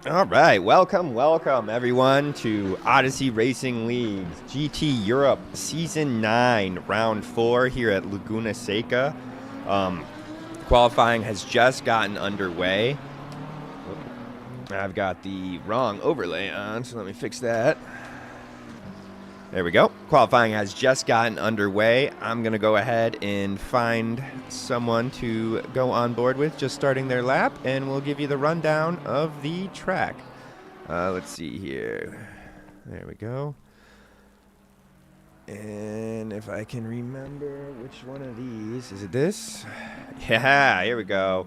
All right, welcome everyone to Odyssey Racing League's GT Europe Season 9, Round 4 here at Laguna Seca. Qualifying has just gotten underway. I've got the wrong overlay on, so let me fix that. There we go. Qualifying has just gotten underway. I'm going to go ahead and find someone to go on board with just starting their lap, and we'll give you the rundown of the track. Let's see here. There we go. And if I can remember which one of these. Is it this? Yeah, here we go.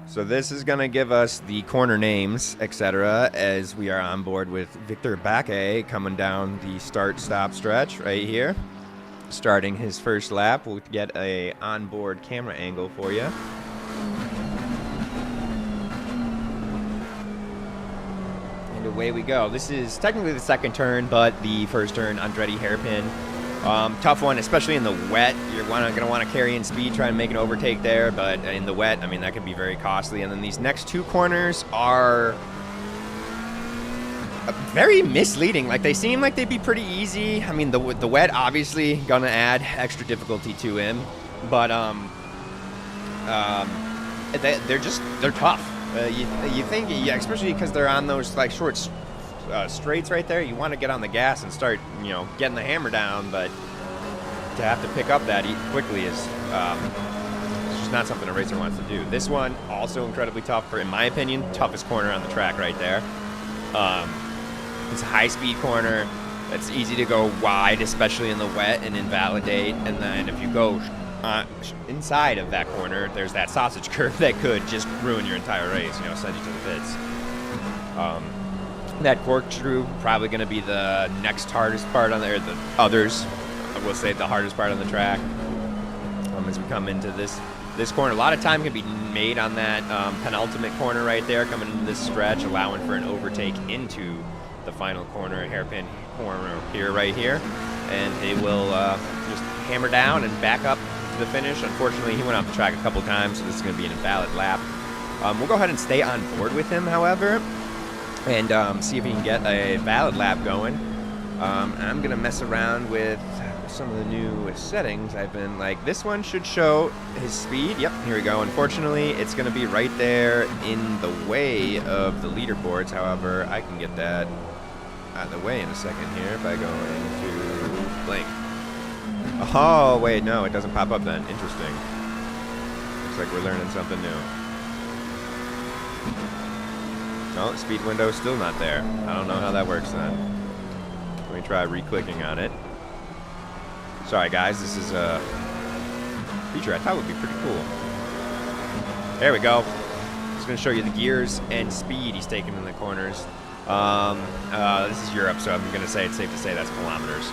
So this is going to give us the corner names, etc., as we are on board with Victor Baque coming down the start-stop stretch right here. Starting his first lap, we'll get a onboard camera angle for you. And away we go. This is technically the second turn, but the first turn, Andretti hairpin. Tough one, especially in the wet. You're going to want to carry in speed, try and make an overtake there, but in the wet, I mean, that can be very costly. And then these next two corners are very misleading. Like, they seem like they'd be pretty easy. I mean, the wet obviously going to add extra difficulty to him, but they're tough. You think, yeah, especially because they're on those like short straights right there, you want to get on the gas and start, getting the hammer down, but to have to pick up that quickly is it's just not something a racer wants to do. This one, also incredibly tough, in my opinion, toughest corner on the track right there. It's a high-speed corner. It's easy to go wide, especially in the wet, and invalidate, and then if you go inside of that corner, there's that sausage curve that could just ruin your entire race, send you to the pits. That corkscrew probably going to be the next hardest part on there. The others, I will say, the hardest part on the track. As we come into this corner, a lot of time can be made on that penultimate corner right there, coming into this stretch, allowing for an overtake into the final corner, hairpin corner here, right here, and they will just hammer down and back up to the finish. Unfortunately, he went off the track a couple times, so this is going to be an invalid lap. We'll go ahead and stay on board with him, however, and see if he can get a valid lap going. I'm going to mess around with some of the new settings. I've been like, this one should show his speed. Yep, here we go. Unfortunately, it's going to be right there in the way of the leaderboards. However, I can get that out of the way in a second here by going to blank. Oh, wait, no, it doesn't pop up then. Interesting. Looks like we're learning something new. No, speed window still not there. I don't know how that works then. Let me try re-clicking on it. Sorry guys, this is a feature I thought would be pretty cool. There we go. It's going to show you the gears and speed he's taking in the corners. This is Europe, so I'm going to say it's safe to say that's kilometers.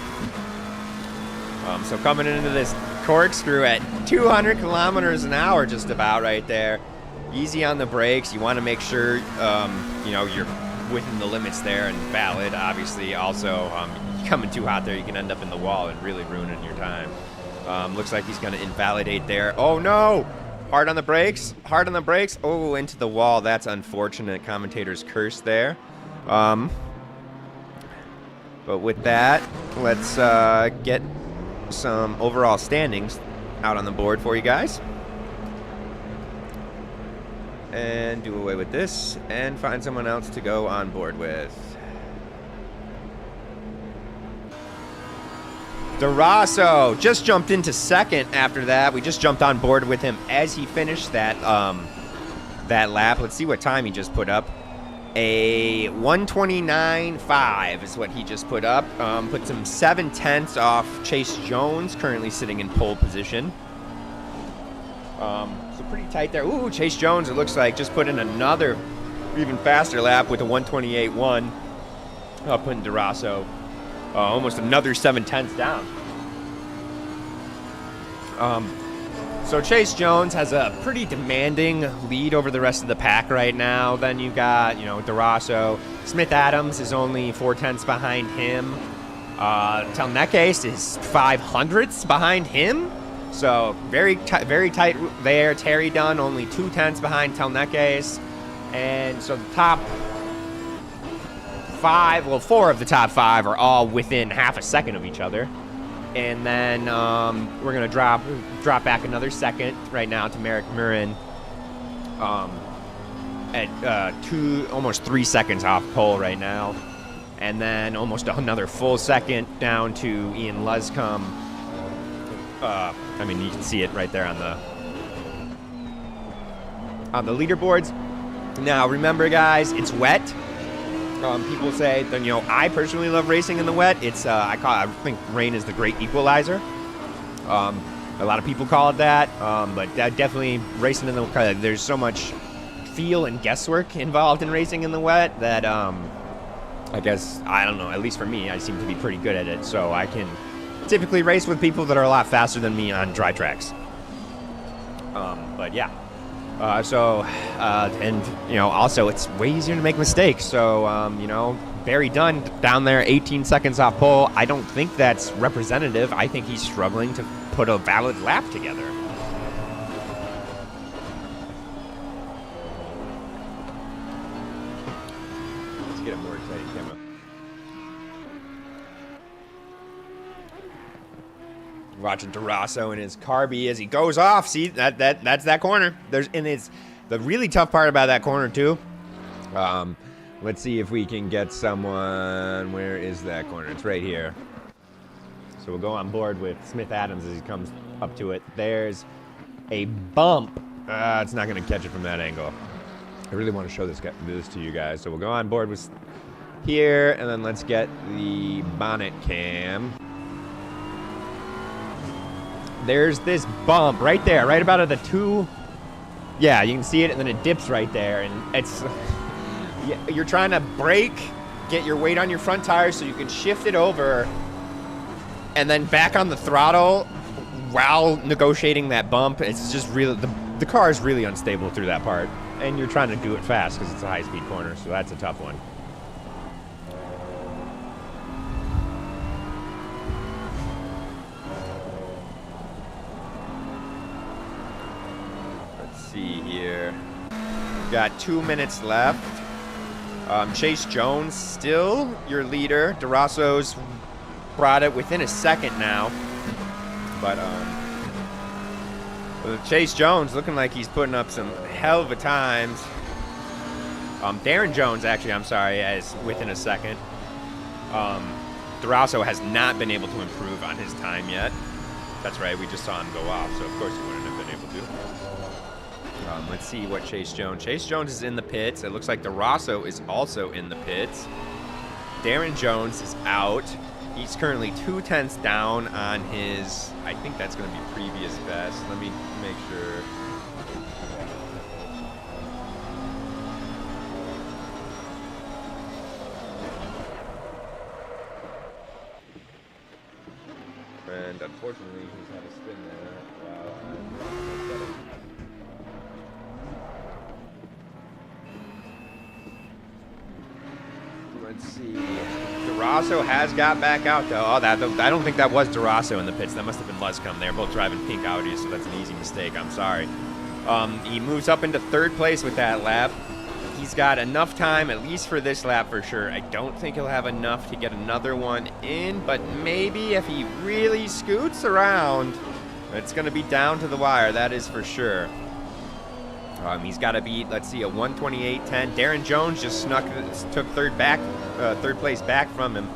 So coming into this corkscrew at 200 kilometers an hour just about right there. Easy on the brakes. You want to make sure, you're within the limits there and valid. Obviously, also, coming too hot there, you can end up in the wall and really ruining your time. Looks like he's going to invalidate there. Oh, no! Hard on the brakes. Hard on the brakes. Oh, into the wall. That's unfortunate. Commentator's curse there. But with that, let's get some overall standings out on the board for you guys. And do away with this and find someone else to go on board with. Durasso just jumped into second after that. We just jumped on board with him as he finished that that lap. Let's see what time he just put up. A 1:29.5 is what he just put up. Puts him 7/10 off Chase Jones, currently sitting in pole position. So pretty tight there. Ooh, Chase Jones, it looks like, just put in another even faster lap with a 1:28.1. Putting Durasso almost another 7/10 down. So Chase Jones has a pretty demanding lead over the rest of the pack right now. Then you got, Durasso. Smith Adams is only 4/10 behind him. Telnekes is 5/100ths behind him. So very tight there. Terry Dunn only 2/10 behind Telnekes. And so the top 5, well, 4 of the top 5 are all within half a second of each other. And then we're gonna drop back another second right now to Merrick Murin at almost 3 seconds off pole right now. And then almost another full second down to Ian Luscombe. I mean, you can see it right there on the leaderboards. Now, remember, guys, it's wet. People say that, I personally love racing in the wet. It's I think rain is the great equalizer. A lot of people call it that, but definitely racing in the wet. There's so much feel and guesswork involved in racing in the wet that I guess, I don't know, at least for me, I seem to be pretty good at it. So I can typically race with people that are a lot faster than me on dry tracks. But yeah. And also it's way easier to make mistakes. So, Barry Dunn down there, 18 seconds off pole. I don't think that's representative. I think he's struggling to put a valid lap together. Let's get a more exciting camera. Watching Durasso in his Carby as he goes off. See, that's that corner. It's the really tough part about that corner too. Let's see if we can get someone. Where is that corner? It's right here. So we'll go on board with Smith Adams as he comes up to it. There's a bump. It's not going to catch it from that angle. I really want to show this to you guys. So we'll go on board with here, and then let's get the bonnet cam. There's this bump right there, right about at the 2. Yeah, you can see it, and then it dips right there, and it's you're trying to brake, get your weight on your front tires so you can shift it over, and then back on the throttle while negotiating that bump. It's just really the car is really unstable through that part, and you're trying to do it fast because it's a high-speed corner, so that's a tough one. See here. Got 2 minutes left. Chase Jones still your leader. Durasso's brought it within a second now. But Chase Jones looking like he's putting up some hell of a times. Darren Jones, actually, I'm sorry, is within a second. Durasso has not been able to improve on his time yet. That's right, we just saw him go off, so of course he wouldn't have been able to. Let's see what Chase Jones is in the pits. It looks like Durasso is also in the pits. Darren Jones is out. He's currently 0.2 down on his, I think that's going to be previous best. Let me make sure. And unfortunately, he's had a spin there. Let's see. Durasso has got back out, though. Oh, I don't think that was Durasso in the pits. That must have been Luscombe. They're both driving pink Audis, so that's an easy mistake. I'm sorry. He moves up into 3rd place with that lap. He's got enough time, at least for this lap for sure. I don't think he'll have enough to get another one in, but maybe if he really scoots around, it's going to be down to the wire. That is for sure. He's got to beat, let's see, a 1:28.10. Darren Jones just took third place back from him,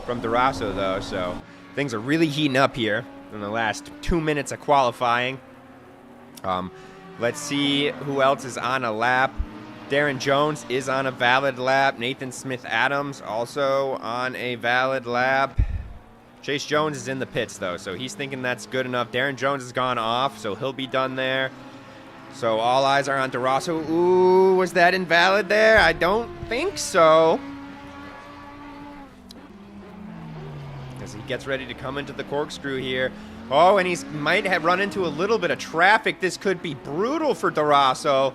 from Durasso, though. So things are really heating up here in the last 2 minutes of qualifying. Let's see who else is on a lap. Darren Jones is on a valid lap. Nathan Smith Adams also on a valid lap. Chase Jones is in the pits, though, so he's thinking that's good enough. Darren Jones has gone off, so he'll be done there. So all eyes are on Durasso. Ooh, was that invalid there? I don't think so. As he gets ready to come into the corkscrew here. Oh, and he might have run into a little bit of traffic. This could be brutal for Durasso.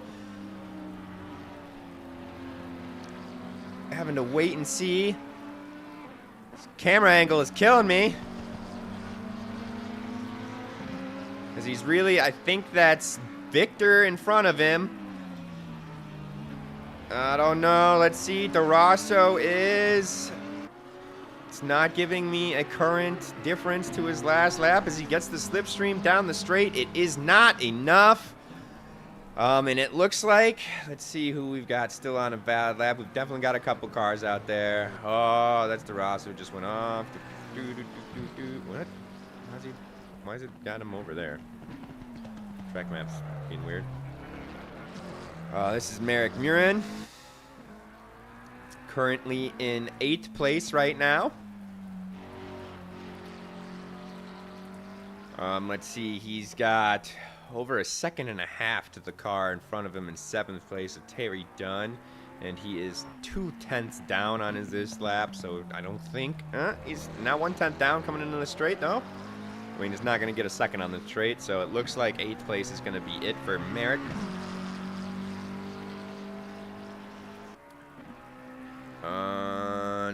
Having to wait and see. This camera angle is killing me. Because he's really, I think that's Victor in front of him. I don't know. Let's see. DeRosso is... It's not giving me a current difference to his last lap as he gets the slipstream down the straight. It is not enough. And it looks like... Let's see who we've got still on a bad lap. We've definitely got a couple cars out there. Oh, that's DeRosso. Just went off. What? Why is it got him over there? Track map's being weird. This is Merrick Murin. Currently in 8th place right now. Let's see. He's got over a second and a half to the car in front of him in 7th place of Terry Dunn. And he is 2/10 down on this lap. So I don't think... he's now 1/10 down coming into the straight, though. I mean, he's not going to get a second on the straight. So it looks like 8th place is going to be it for Merrick.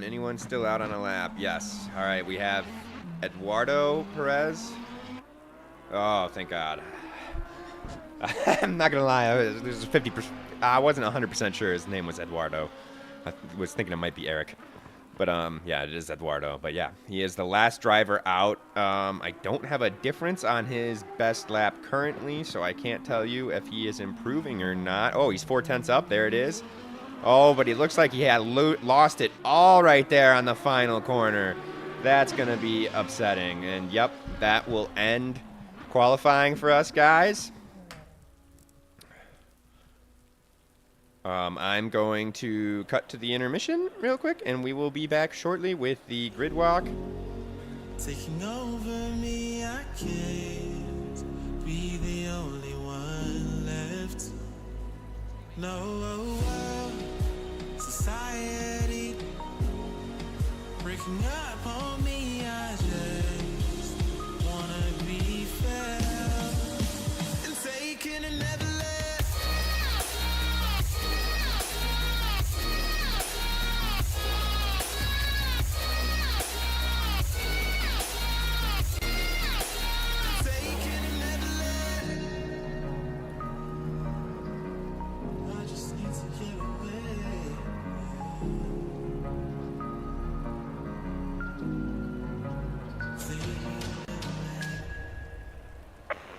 Anyone still out on a lap? Yes. All right, we have Eduardo Perez. Oh, thank God. I'm not going to lie. There's 50%. I wasn't 100% sure his name was Eduardo. I was thinking it might be Eric. But, yeah, it is Eduardo. But, yeah, he is the last driver out. I don't have a difference on his best lap currently, so I can't tell you if he is improving or not. Oh, he's 4/10 up. There it is. Oh, but he looks like he had lost it all right there on the final corner. That's going to be upsetting. And, yep, that will end qualifying for us, guys. I'm going to cut to the intermission real quick, and we will be back shortly with the grid walk. Taking over me, I can't be the only one left. No, society breaking up on me. I just wanna be fair and taking and never let. Taking and never let. I just need to get away.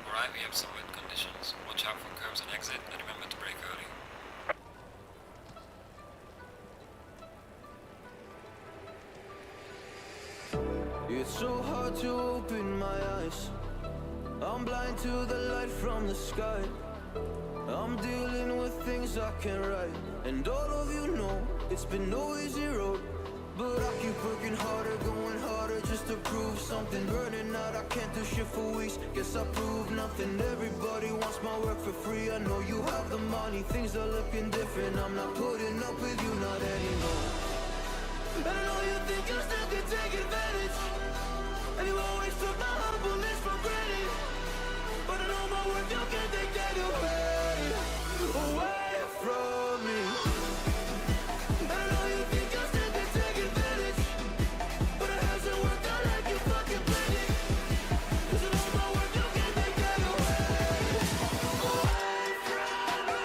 Alright, we have some wind conditions. Watch out for curves and exit, and remember to brake early. It's so hard to open my eyes. I'm blind to the light from the sky. I'm dealing with things I can't write. And all of you know it's been no easy road. But I keep working harder, going harder just to prove something. Burning out, I can't do shit for weeks. Guess I proved nothing. Everybody wants my work for free. I know you have the money, things are looking different. I'm not putting up with you, not anymore. And I know you think you still can take advantage. And you always took my humbleness for granted. But I know my worth, you can't take that away from me. And I know you think you still can take advantage. But it hasn't worked out like you fucking planned it. 'Cause I know my worth, you can't take that away from me.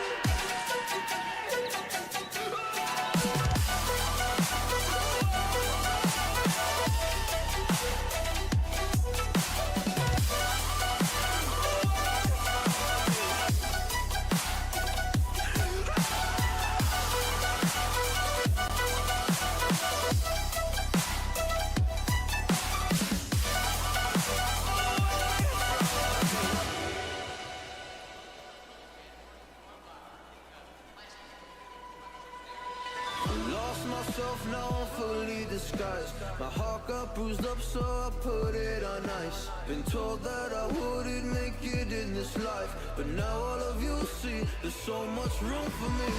Lost myself, now I'm fully disguised. My heart got bruised up, so I put it on ice. Been told that I wouldn't make it in this life, but now all of you see there's so much room for me.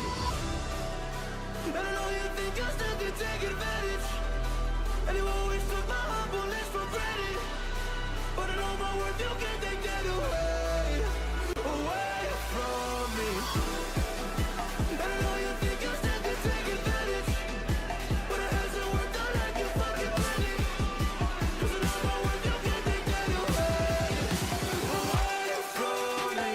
And I know you think you still can take advantage. And you always took my humbleness for granted. But I know my worth, you can't take that away from me. And I know you think you still can take advantage. But it hasn't worked out like you fucking planned it. 'Cause I know my worth, you can't take that away from me.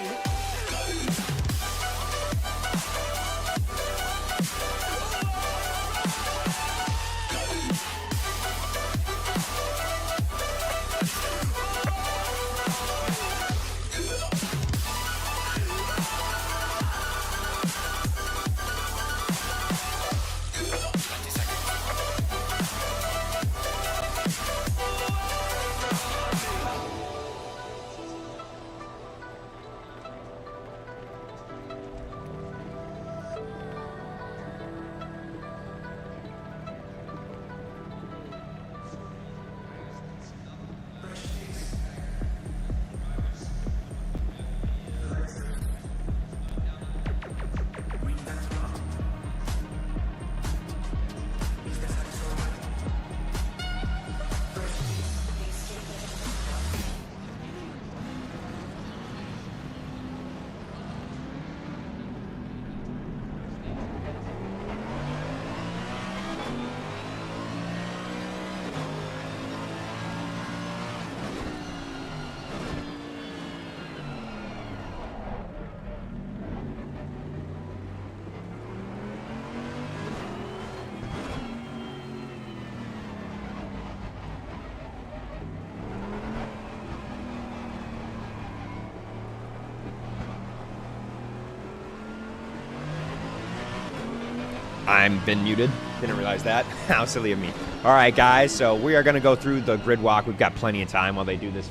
I'm been muted. Didn't realize that. How silly of me. All right, guys. So we are going to go through the grid walk. We've got plenty of time while they do this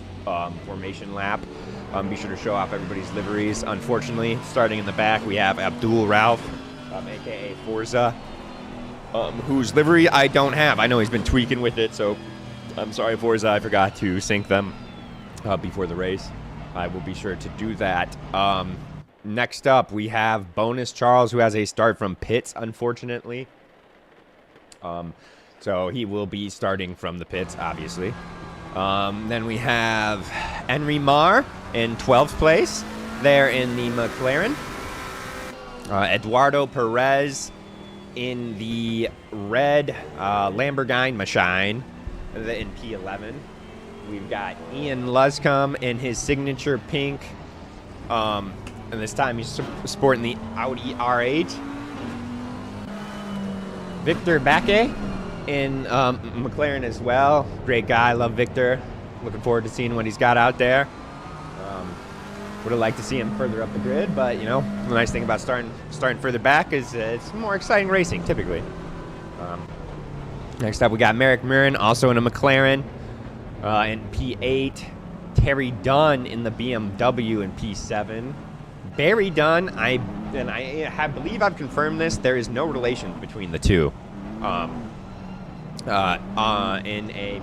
formation lap. Be sure to show off everybody's liveries. Unfortunately, starting in the back, we have Abdul Ralph, a.k.a. Forza, whose livery I don't have. I know he's been tweaking with it, so I'm sorry, Forza. I forgot to sync them before the race. I will be sure to do that. Next up, we have Bonus Charles, who has a start from pits, unfortunately. So he will be starting from the pits, obviously. Then we have Henry Marr in 12th place there in the McLaren. Eduardo Perez in the red Lamborghini machine in P11. We've got Ian Luscombe in his signature pink. And this time he's sporting the Audi R8. Victor Baque in McLaren as well. Great guy. Love Victor. Looking forward to seeing what he's got out there. Would have liked to see him further up the grid, but, you know, the nice thing about starting further back is it's more exciting racing, typically. Next up, we got Merrick Mirren, also in a McLaren in P8. Terry Dunn in the BMW in P7. Barry Dunn, I believe I've confirmed this. There is no relation between the two in a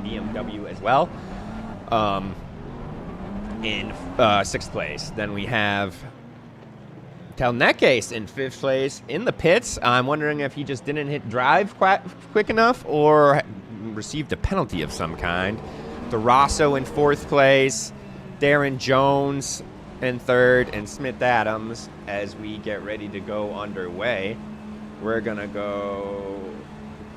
BMW as well. In 6th place. Then we have Telnekes in 5th place in the pits. I'm wondering if he just didn't hit drive quick enough or received a penalty of some kind. DeRosso in 4th place. Darren Jones in 3rd. And Smith Adams as we get ready to go underway. We're going to go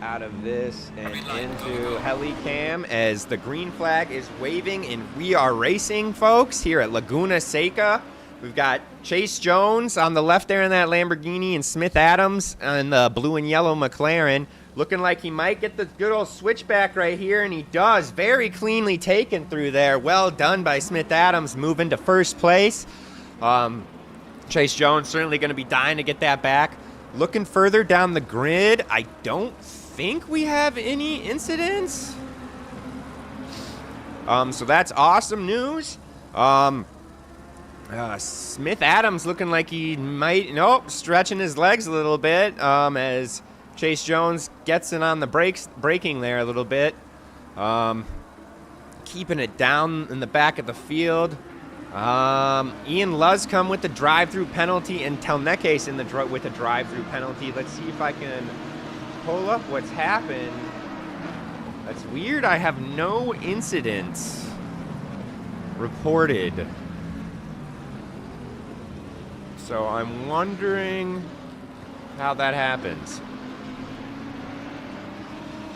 out of this and into Helicam as the green flag is waving and we are racing, folks, here at Laguna Seca. We've got Chase Jones on the left there in that Lamborghini and Smith Adams in the blue and yellow McLaren. Looking like he might get the good old switchback right here, and he does. Very cleanly taken through there. Well done by Smith Adams, moving to 1st place. Chase Jones certainly going to be dying to get that back. Looking further down the grid, I don't think we have any incidents. So that's awesome news. Smith Adams looking like he might, stretching his legs a little bit as Chase Jones gets in on the braking there a little bit. Keeping it down in the back of the field. Ian Luscombe with the drive-through penalty and Telnekes with a drive-through penalty. Let's see if I can pull up what's happened. That's weird. I have no incidents reported. So I'm wondering how that happens.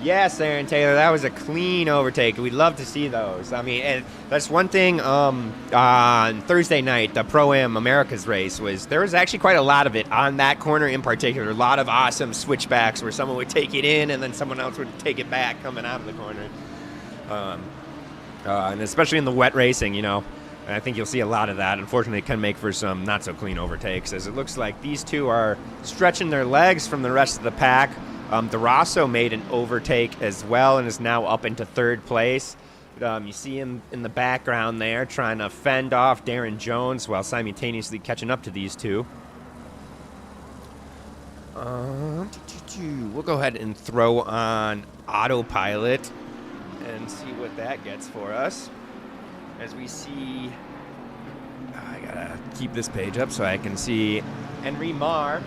Yes, Aaron Taylor, that was a clean overtake. We'd love to see those. I mean, and that's one thing on Thursday night, the Pro-Am Americas race, there was actually quite a lot of it on that corner in particular. A lot of awesome switchbacks where someone would take it in and then someone else would take it back coming out of the corner. And especially in the wet racing, and I think you'll see a lot of that. Unfortunately, it can make for some not-so-clean overtakes, as it looks like these two are stretching their legs from the rest of the pack. DeRosso made an overtake as well and is now up into 3rd place. You see him in the background there trying to fend off Darren Jones while simultaneously catching up to these two. We'll go ahead and throw on autopilot and see what that gets for us. As we see, I gotta keep this page up so I can see Henry Marr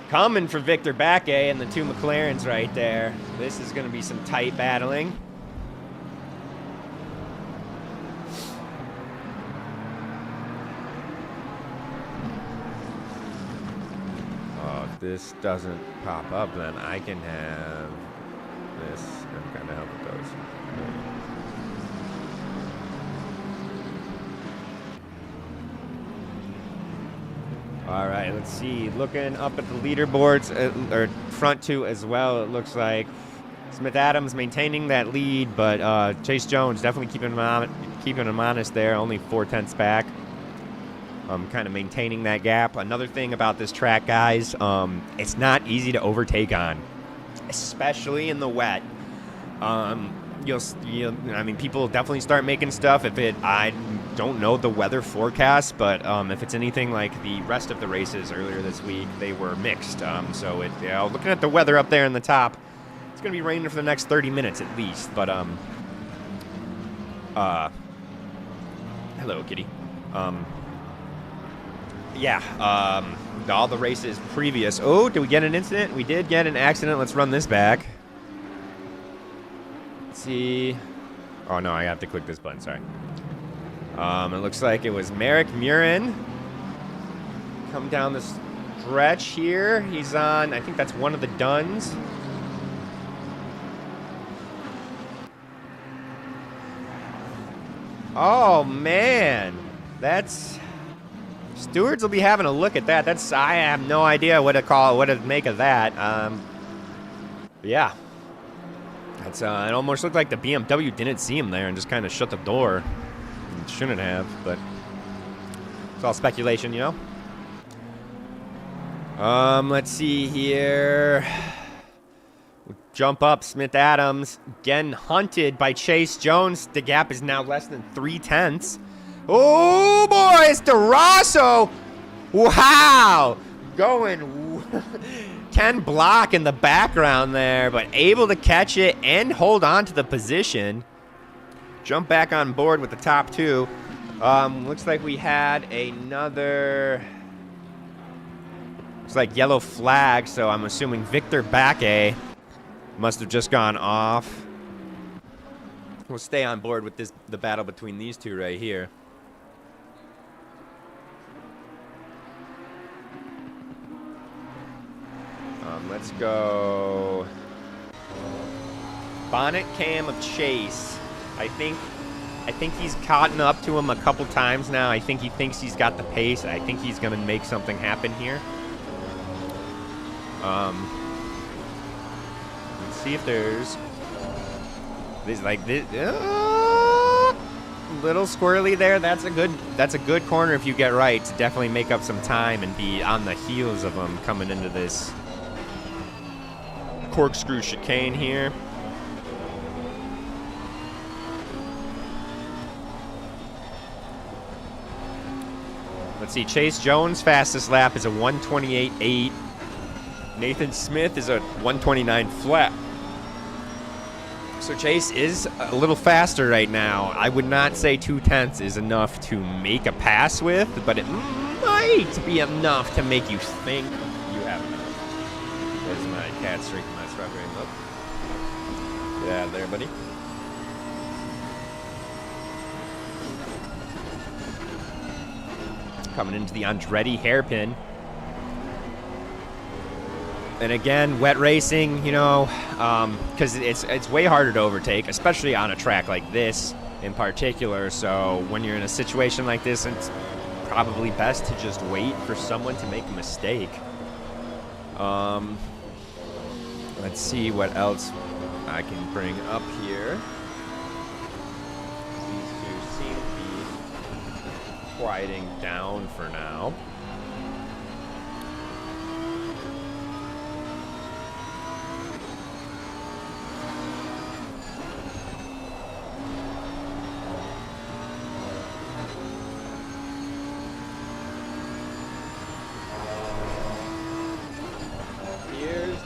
coming for Victor Baque and the two McLarens right there. This is going to be some tight battling. Oh, if this doesn't pop up, then I can have this and kind of help with those. All right, let's see. Looking up at the leaderboards, or front two as well, it looks like Smith Adams maintaining that lead, but Chase Jones definitely keeping him honest there, only 4/10 back. kind of maintaining that gap. Another thing about this track, guys, it's not easy to overtake on, especially in the wet. I mean, people definitely start making stuff I don't know the weather forecast, but if it's anything like the rest of the races earlier this week, they were mixed. So looking at the weather up there in the top, it's going to be raining for the next 30 minutes at least. But hello, kitty. All the races previous. Oh, did we get an incident? We did get an accident. Let's run this back. Let's see. Oh, no, I have to click this button. Sorry. It looks like it was Merrick Murin. Come down the stretch here. He's on, I think that's one of the Duns. Oh, man. That's... Stewards will be having a look at that. I have no idea what to make of that. Yeah. That's it almost looked like the BMW didn't see him there and just kind of shut the door. It shouldn't have, but it's all speculation, you know. Let's see here. Jump up, Smith Adams again hunted by Chase Jones. The gap is now less than 3/10. Oh, boy, it's DeRosso. Wow. Going Ken Block in the background there, but able to catch it and hold on to the position. Jump back on board with the top two. Looks like we had another... Looks like yellow flag, so I'm assuming Victor Bakke must have just gone off. We'll stay on board with the battle between these two right here. Let's go. Bonnet cam of Chase. I think he's caught up to him a couple times now. I think he thinks he's got the pace. I think he's going to make something happen here. Let's see if there's like this. Little squirrely there. That's a good corner if you get right to definitely make up some time and be on the heels of them coming into this corkscrew chicane here. Let's see. Chase Jones' fastest lap is a 1:28.8. Nathan Smith is a 1:29 flat. So Chase is a little faster right now. I would not say 2/10 is enough to make a pass with, but it might be enough to make you think you have enough. There's my cat streaking my strawberry milk. Get out of there, buddy. Coming into the Andretti hairpin. And again, wet racing, you know, because it's way harder to overtake, especially on a track like this in particular. So when you're in a situation like this, it's probably best to just wait for someone to make a mistake. Let's see what else I can bring up here. These two seem to be quieting down for now.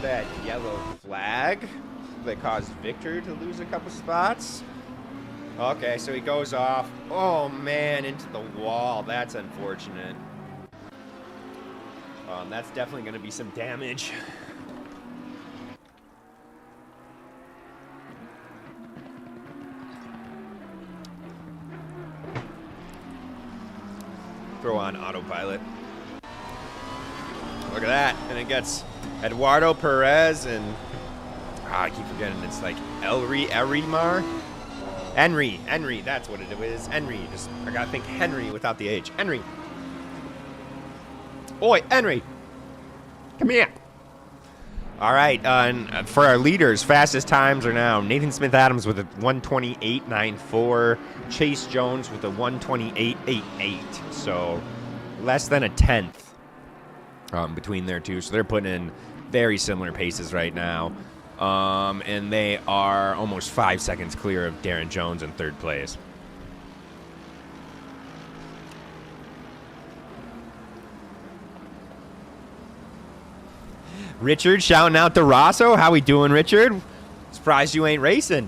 That yellow flag that caused Victor to lose a couple spots. Okay, so he goes off. Oh man, into the wall. That's unfortunate. That's definitely going to be some damage. Throw on autopilot. Look at that. And it gets Eduardo Perez and I keep forgetting it's like Erimar. Henry, that's what it is. Henry. I gotta think Henry without the H. Henry. Oi, Henry. Come here. All right, and for our leaders, fastest times are now Nathan Smith Adams with a 1:28.94, Chase Jones with a 1:28.88. So less than a tenth between their two. So they're putting in very similar paces right now. And they are almost 5 seconds clear of Darren Jones in third place. Richard shouting out to Rosso. How we doing, Richard? Surprised you ain't racing.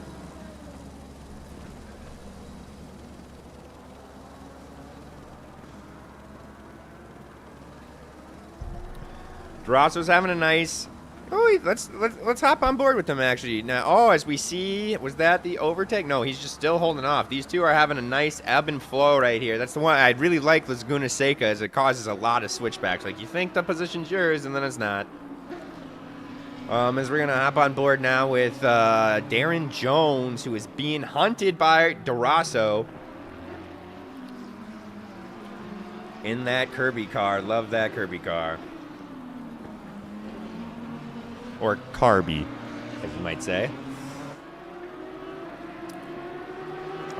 Rosso's having a nice. Oh, let's hop on board with him actually. Now, oh, as we see, was that the overtake? No, he's just still holding off. These two are having a nice ebb and flow right here. That's the one I really like. LAGUNA SECA, as it causes a lot of switchbacks. Like you think the position's yours, and then it's not. As we're gonna hop on board now with Darren Jones, who is being hunted by DeRosso in that Kirby car. Love that Kirby car. Or Carby, as you might say.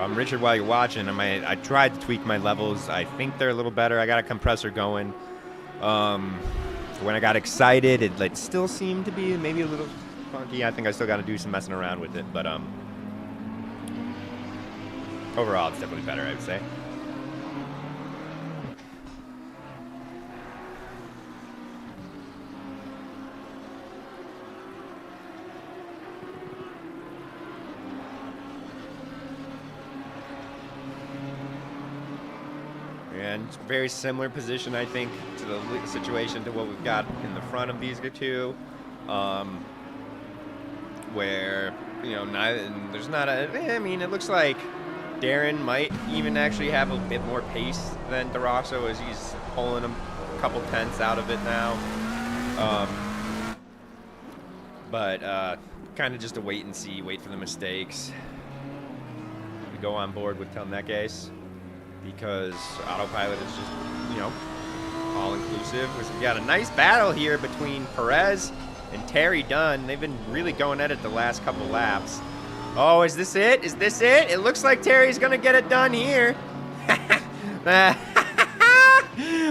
Richard, while you're watching, I tried to tweak my levels. I think they're a little better. I got a compressor going. When I got excited, it still seemed to be maybe a little funky. I think I still got to do some messing around with it, but overall, it's definitely better, I would say. And very similar position, I think, to the situation to what we've got in the front of these two, where, you know, there's not a. I mean, it looks like Darren might even actually have a bit more pace than DeRosso, as he's pulling a couple tenths out of it now. But kind of just a wait and see, wait for the mistakes. We go on board with Telneques, because autopilot is just, you know, all-inclusive. We got a nice battle here between Perez and Terry Dunn. They've been really going at it the last couple laps. Oh, is this it? Is this it? It looks like Terry's going to get it done here.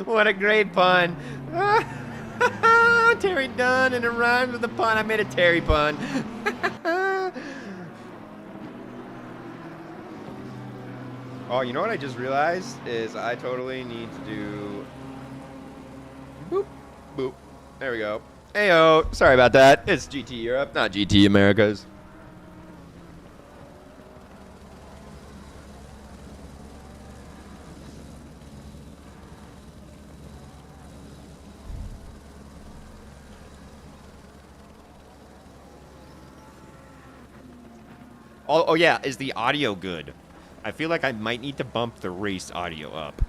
What a great pun. Terry Dunn, and it rhymes with a pun. I made a Terry pun. Oh, you know what I just realized is I totally need to do boop, boop. There we go. Heyo, sorry about that. It's GT Europe, not GT Americas. Oh yeah, is the audio good? I feel like I might need to bump the race audio up.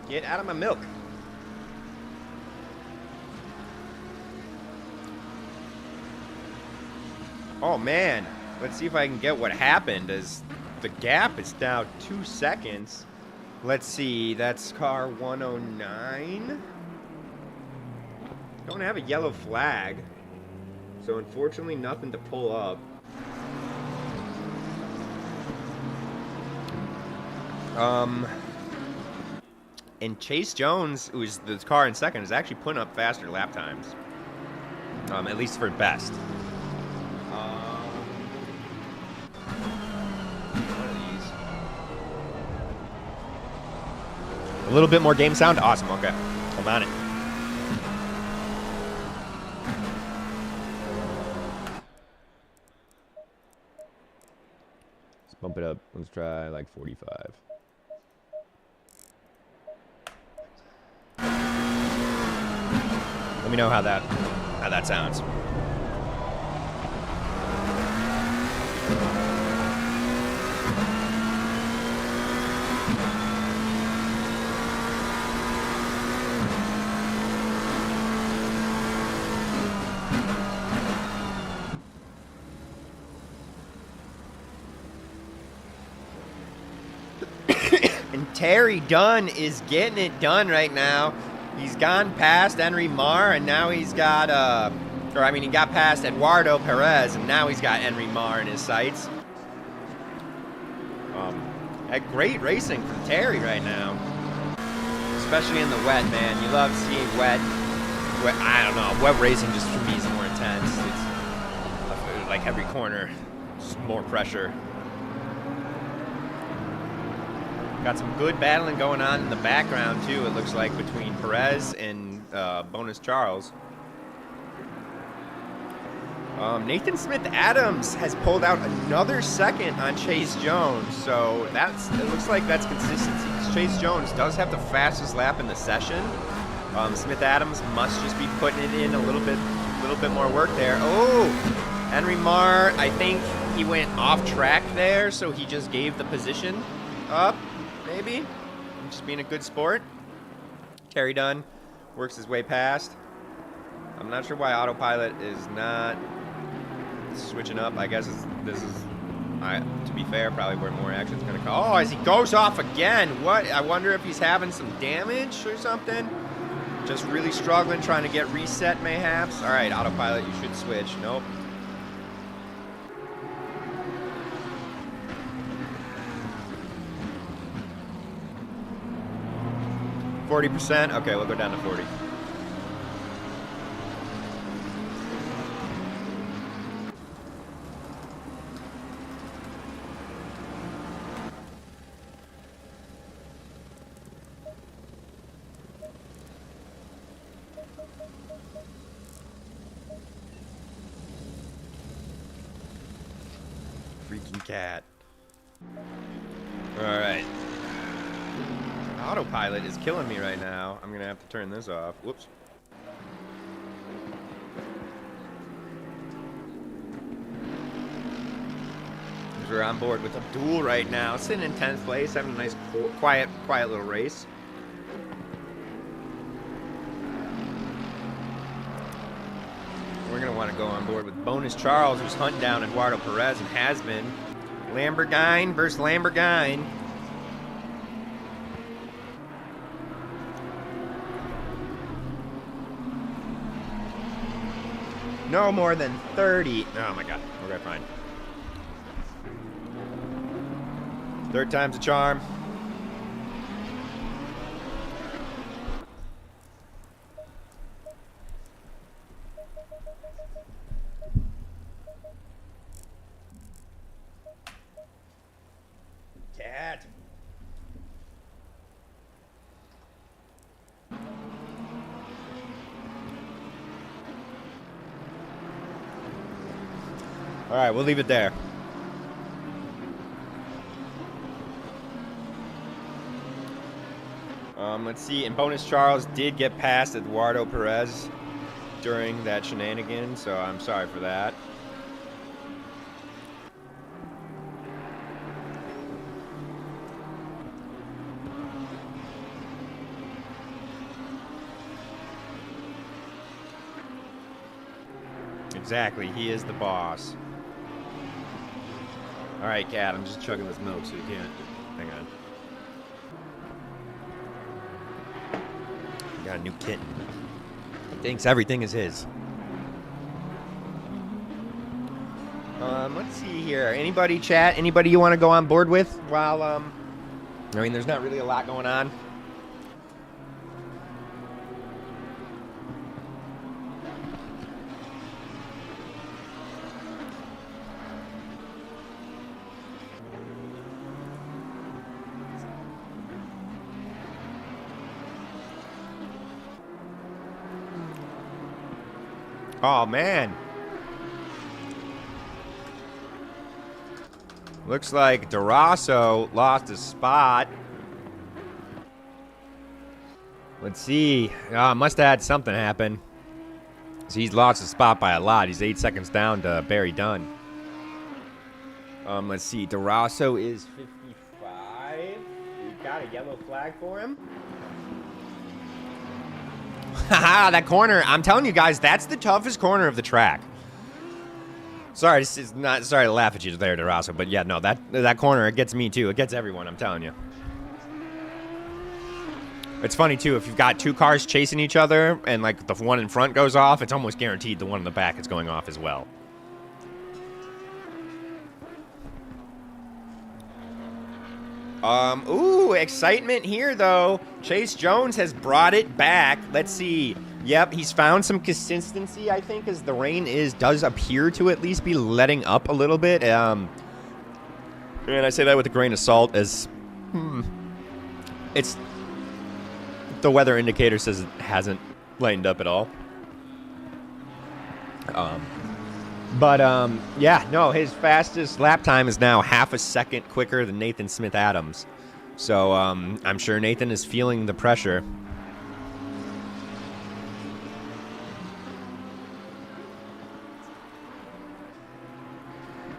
Get out of my milk. Oh man, let's see if I can get what happened, as the gap is now 2 seconds. Let's see, that's car 109. Don't have a yellow flag, so unfortunately nothing to pull up. And Chase Jones, who's the car in second, is actually putting up faster lap times, at least for best. One of these. A little bit more game sound? Awesome, okay. Hold on it. Bump it up. Let's try like 45. Let me know how that sounds. Terry Dunn is getting it done right now. He's gone past Henry Marr, and now he's got Or, I mean, he got past Eduardo Perez, and now he's got Henry Marr in his sights. Great racing from Terry right now. Especially in the wet, man. You love seeing wet. I don't know. Wet racing just, for me, is more intense. It's like every corner, just more pressure. Got some good battling going on in the background, too, it looks like, between Perez and Bonus Charles. Nathan Smith Adams has pulled out another second on Chase Jones, so it looks like that's consistency. Chase Jones does have the fastest lap in the session. Smith Adams must just be putting it in a little bit more work there. Oh, Henry Marr, I think he went off track there, so he just gave the position up, maybe. Just being a good sport. Terry Dunn works his way past. I'm not sure why Autopilot is not switching up. I guess this is, to be fair, probably where more action's going to come. Oh, as he goes off again. What? I wonder if he's having some damage or something. Just really struggling, trying to get reset, mayhaps. All right, Autopilot, you should switch. Nope. %. Okay, we'll go down to 40. Freaking cat. All right. Autopilot is killing me right now. I'm gonna have to turn this off. Whoops. We're on board with Abdul right now, sitting in 10th place, having a nice, quiet little race. We're gonna want to go on board with Bonus Charles, who's hunting down Eduardo Perez and has been. Lamborghini versus Lamborghini. No more than 30. Oh my god. Okay, fine. Third time's a charm. Cat. All right, we'll leave it there. Let's see, and Bonus Charles did get past Eduardo Perez during that shenanigan, so I'm sorry for that. Exactly, he is the boss. All right, Cat, I'm just chugging this milk so you can't. Hang on. Got a new kitten. He thinks everything is his. Let's see here. Anybody chat? Anybody you want to go on board with while, I mean, there's not really a lot going on. Oh, man. Looks like Durasso lost his spot. Let's see. Must have had something happen. So he's lost his spot by a lot. He's 8 seconds down to Barry Dunn. Let's see. Durasso is 55. We got a yellow flag for him. Haha, that corner. I'm telling you guys, that's the toughest corner of the track. Sorry, this is not sorry to laugh at you there, Durasso, but yeah, no, that corner, it gets me too. It gets everyone, I'm telling you. It's funny, too, if you've got two cars chasing each other and, like, the one in front goes off, it's almost guaranteed the one in the back is going off as well. Ooh, excitement here, though. Chase Jones has brought it back. Let's see. Yep, he's found some consistency, I think, as the rain does appear to at least be letting up a little bit. And I say that with a grain of salt, as it's the weather indicator says it hasn't lightened up at all. Yeah, no, his fastest lap time is now half a second quicker than Nathan Smith Adams. So I'm sure Nathan is feeling the pressure.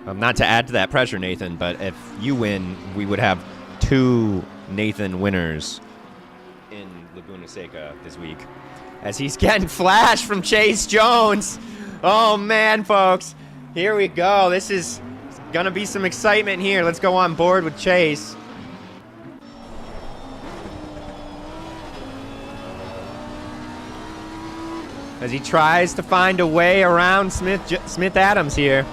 Not to add to that pressure, Nathan, but if you win, we would have 2 Nathan winners in Laguna Seca this week. As he's getting flashed from Chase Jones. Oh, man, folks. Here we go. This is going to be some excitement here. Let's go on board with Chase. As he tries to find a way around Smith Adams here.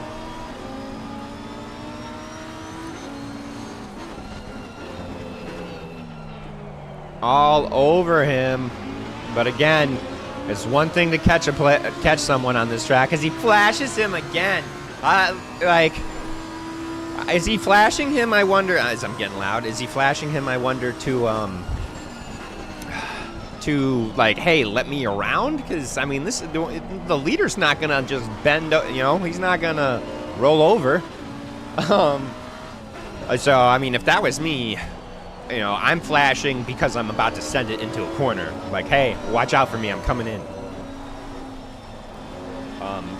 All over him. But again, it's one thing to catch someone on this track as he flashes him again. Is he flashing him? I wonder. As I'm getting loud, is he flashing him? I wonder to like, hey, let me around, because I mean, the leader's not gonna just bend. He's not gonna roll over. So I mean, if that was me, I'm flashing because I'm about to send it into a corner. Like, hey, watch out for me. I'm coming in.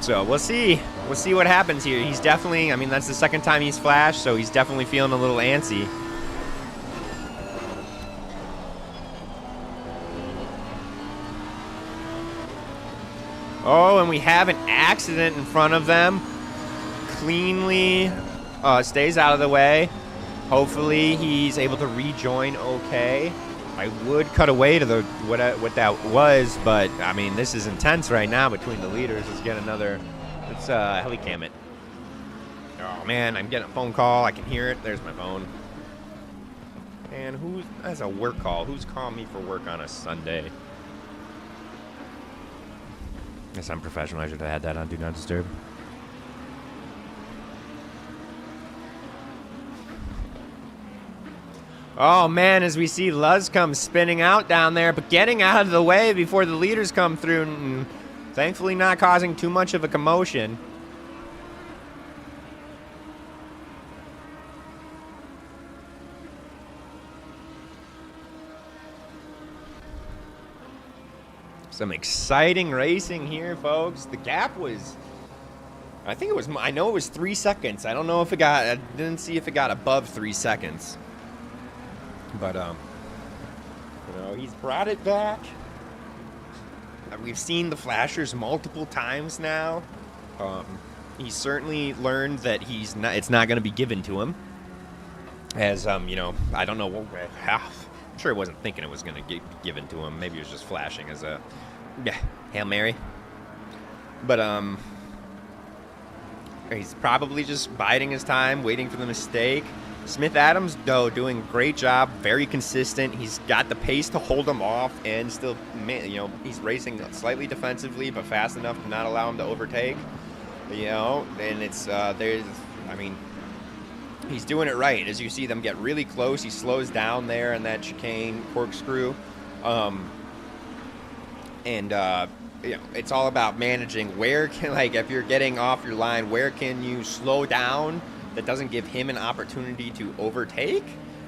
So we'll see. We'll see what happens here. He's definitely, I mean, that's the second time he's flashed, so he's definitely feeling a little antsy. Oh, and we have an accident in front of them. Cleanly stays out of the way. Hopefully he's able to rejoin okay. I would cut away to what that was, but I mean, this is intense right now between the leaders. Let's get another. Let's helicam it. Oh man, I'm getting a phone call. I can hear it. There's my phone. And that's a work call. Who's calling me for work on a Sunday? Guess I'm professional. I should have had that on Do Not Disturb. Oh, man, as we see Luz come spinning out down there, but getting out of the way before the leaders come through, and thankfully not causing too much of a commotion. Some exciting racing here, folks. The gap was, I know it was 3 seconds. I don't know if I didn't see if it got above 3 seconds. But, he's brought it back. We've seen the flashers multiple times now. He's certainly learned that it's not going to be given to him. As, I don't know. I'm sure he wasn't thinking it was going to get given to him. Maybe he was just flashing as a Hail Mary. But, he's probably just biding his time, waiting for the mistake. Smith Adams, though, doing a great job, very consistent. He's got the pace to hold him off, and still, he's racing slightly defensively, but fast enough to not allow him to overtake. And it's he's doing it right. As you see them get really close, he slows down there in that chicane corkscrew, it's all about managing if you're getting off your line, where can you slow down that doesn't give him an opportunity to overtake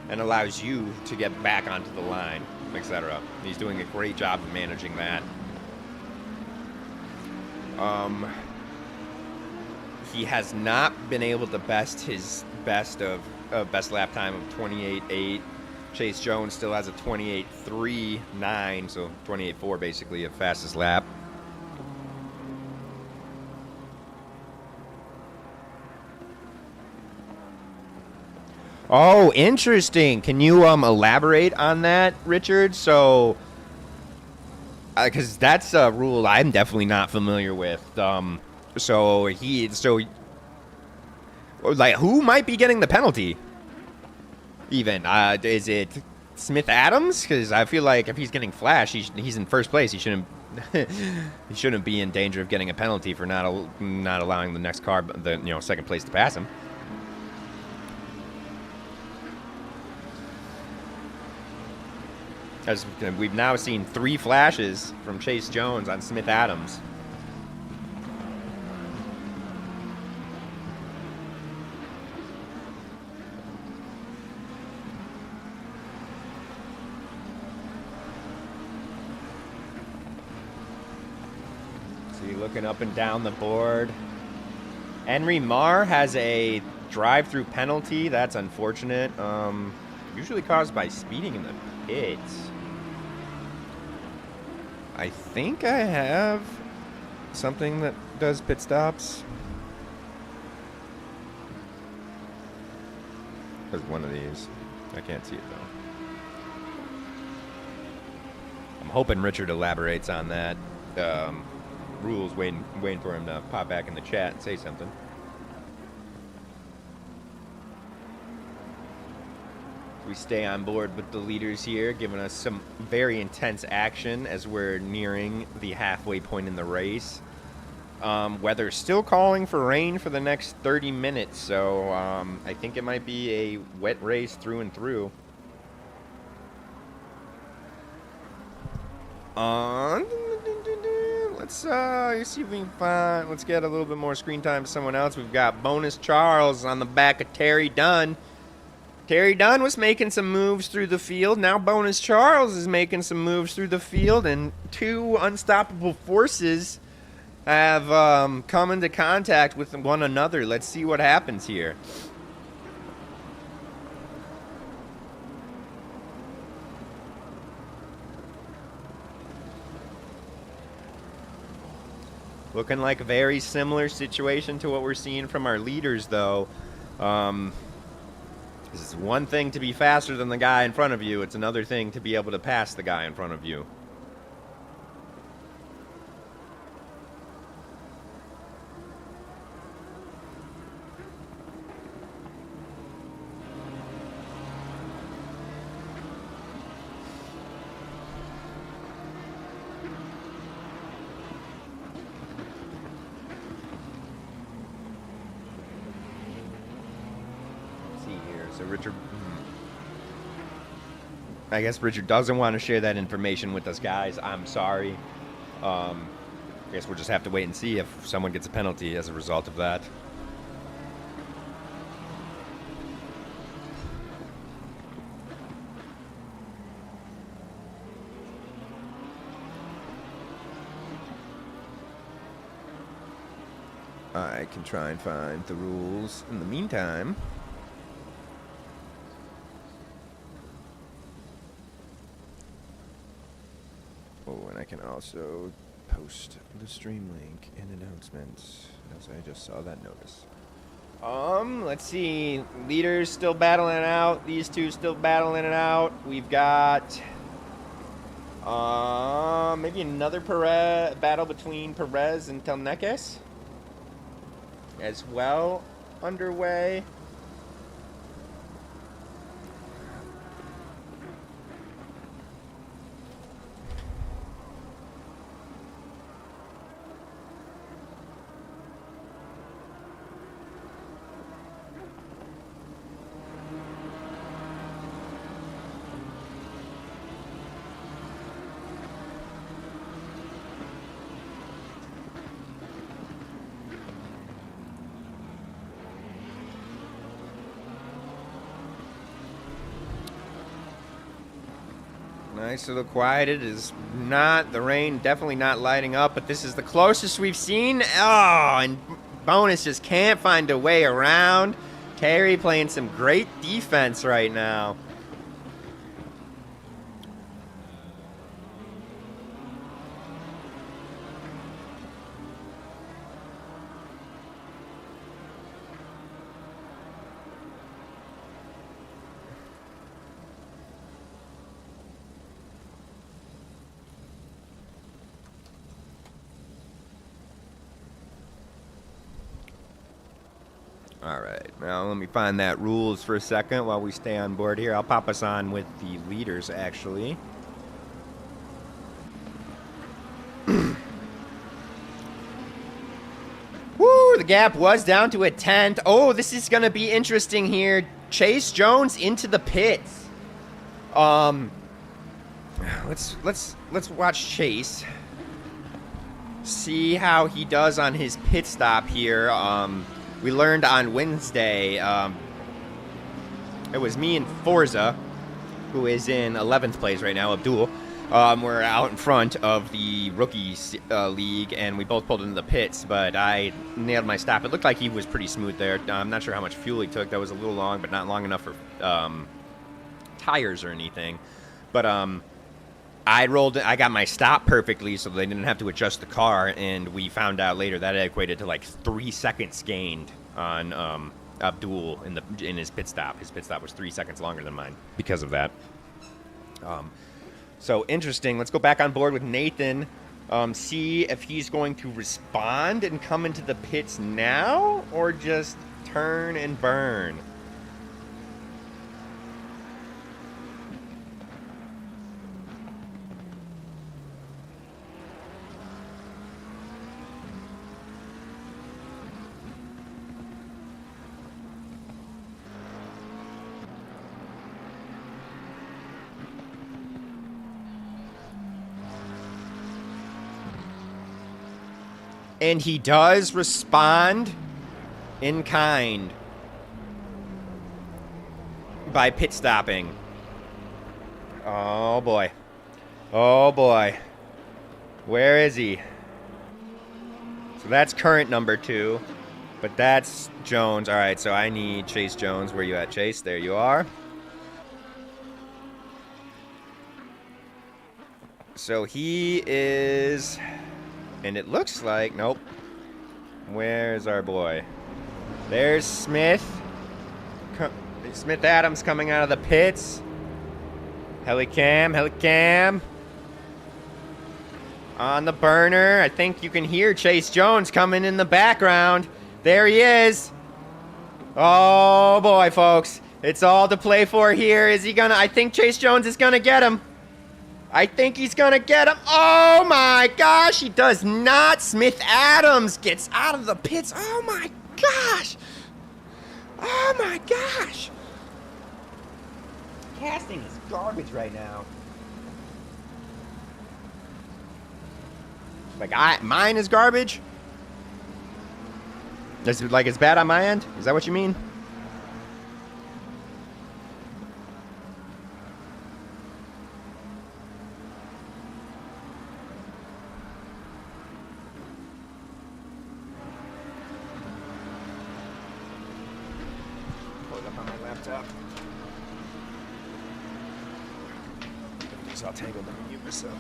and allows you to get back onto the line, etc. He's doing a great job of managing that. He has not been able to best his best lap time of 28.8. Chase Jones still has a 28.39, so 28.4 basically of fastest lap. Oh, interesting. Can you elaborate on that, Richard? So, because that's a rule I'm definitely not familiar with. So like, who might be getting the penalty? Even is it Smith Adams? Because I feel like if he's getting flash, he's in first place. He shouldn't he shouldn't be in danger of getting a penalty for not allowing the next car, the second place, to pass him. As we've now seen 3 flashes from Chase Jones on Smith Adams. See, looking up and down the board. Henry Marr has a drive-through penalty. That's unfortunate. Usually caused by speeding in the pits. I think I have something that does pit stops. There's one of these. I can't see it though. I'm hoping Richard elaborates on that. Rules, waiting for him to pop back in the chat and say something. We stay on board with the leaders here, giving us some very intense action as we're nearing the halfway point in the race. Weather's still calling for rain for the next 30 minutes, so I think it might be a wet race through and through. Let's see if we can find. Let's get a little bit more screen time to someone else. We've got Bonus Charles on the back of Terry Dunn. Terry Dunn was making some moves through the field. Now Bonus Charles is making some moves through the field, and 2 unstoppable forces have come into contact with one another. Let's see what happens here. Looking like a very similar situation to what we're seeing from our leaders, though. This is one thing to be faster than the guy in front of you. It's another thing to be able to pass the guy in front of you. Richard, I guess Richard doesn't want to share that information with us, guys. I'm sorry. I guess we'll just have to wait and see if someone gets a penalty as a result of that. I can try and find the rules in the meantime. Oh, and I can also post the stream link and announcements, as I just saw that notice. Let's see. Leaders still battling it out. These two still battling it out. We've got maybe another battle between Perez and Telneques as well underway. Nice little quiet. It is not, the rain definitely not lighting up, but this is the closest we've seen. Oh, and Bonus just can't find a way around. Terry playing some great defense right now. All right, now let me find that rules for a second while we stay on board here. I'll pop us on with the leaders, actually. Woo, the gap was down to a tenth. Oh, this is going to be interesting here. Chase Jones into the pits. Let's watch Chase. See how he does on his pit stop here. We learned on Wednesday, it was me and Forza, who is in 11th place right now, Abdul. We're out in front of the rookie league, and we both pulled into the pits, but I nailed my stop. It looked like he was pretty smooth there. I'm not sure how much fuel he took. That was a little long, but not long enough for tires or anything. But I got my stop perfectly, so they didn't have to adjust the car, and we found out later that it equated to like 3 seconds gained on Abdul in his pit stop. His pit stop was 3 seconds longer than mine because of that. So interesting. Let's go back on board with Nathan. See if he's going to respond and come into the pits now, or just turn and burn. And he does respond in kind by pit stopping. Oh boy. Oh boy. Where is he? So that's current number 2. But that's Jones. All right, so I need Chase Jones. Where you at, Chase? There you are. So he is... And it looks like... Nope. Where's our boy? There's Smith. Smith Adams coming out of the pits. Helicam. On the burner. I think you can hear Chase Jones coming in the background. There he is. Oh, boy, folks. It's all to play for here. Is he gonna... I think Chase Jones is gonna get him. I think he's going to get him. Oh, my gosh. He does not. Smith Adams gets out of the pits. Oh, my gosh. Oh, my gosh. Casting is garbage right now. Like, mine is garbage? Is it like it's bad on my end? Is that what you mean? I'll tangle them and mute myself.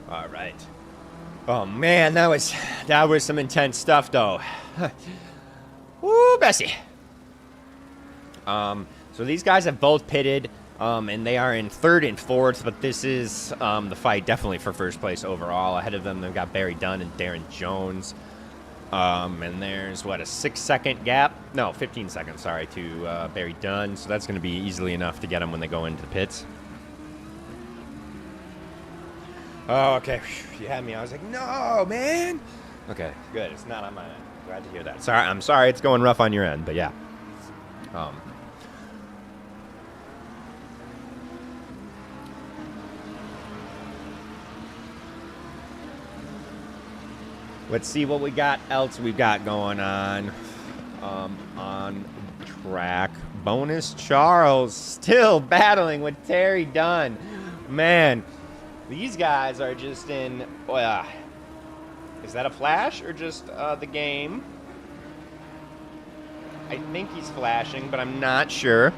All right. Oh man, that was some intense stuff though. Woo, Bessie. So these guys have both pitted, and they are in 3rd and 4th, but this is the fight definitely for first place overall. Ahead of them, they've got Barry Dunn and Darren Jones. And there's, what, a 6-second gap? No, 15 seconds, sorry, to Barry Dunn. So that's going to be easily enough to get them when they go into the pits. Oh, okay. You had me. I was like, no, man. Okay, good. It's not on my end. Glad to hear that. Sorry, I'm sorry it's going rough on your end, but yeah. Let's see what we've got going on track. Bonus Charles still battling with Terry Dunn. Man, These guys are just in... is that a flash or just the game? I think he's flashing, but I'm not sure.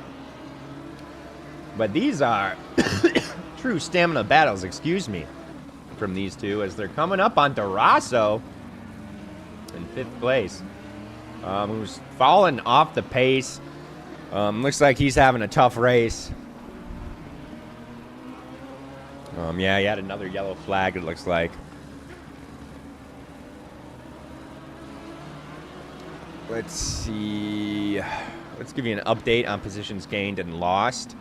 But these are true stamina battles, excuse me, from these two as they're coming up on Durasso in 5th place. Who's fallen off the pace. Looks like he's having a tough race. Yeah, he had another yellow flag, it looks like. Let's see. Let's give you an update on positions gained and lost.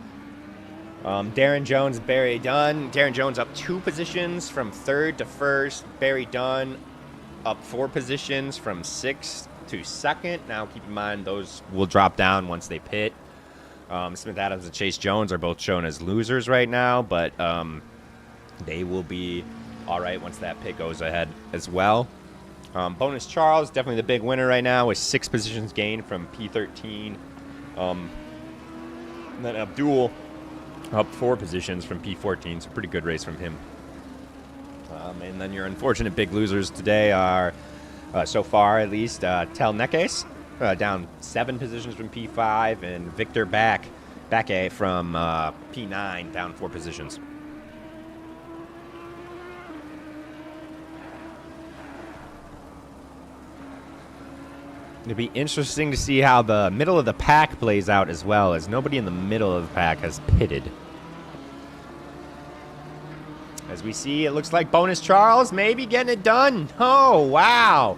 Darren Jones, Barry Dunn. Darren Jones up 2 positions from 3rd to 1st. Barry Dunn up 4 positions from 6th to 2nd. Now, keep in mind, those will drop down once they pit. Smith Adams and Chase Jones are both shown as losers right now, but they will be all right once that pit goes ahead as well. Bonus Charles, definitely the big winner right now, with 6 positions gained from P13. And then Abdul up 4 positions from P14, so pretty good race from him. And then your unfortunate big losers today are, so far at least, Tel Nekes, down 7 positions from P5, and Victor Backe from P9, down 4 positions. It'll be interesting to see how the middle of the pack plays out as well, as nobody in the middle of the pack has pitted. As we see, it looks like Bonus Charles maybe getting it done. Oh, wow.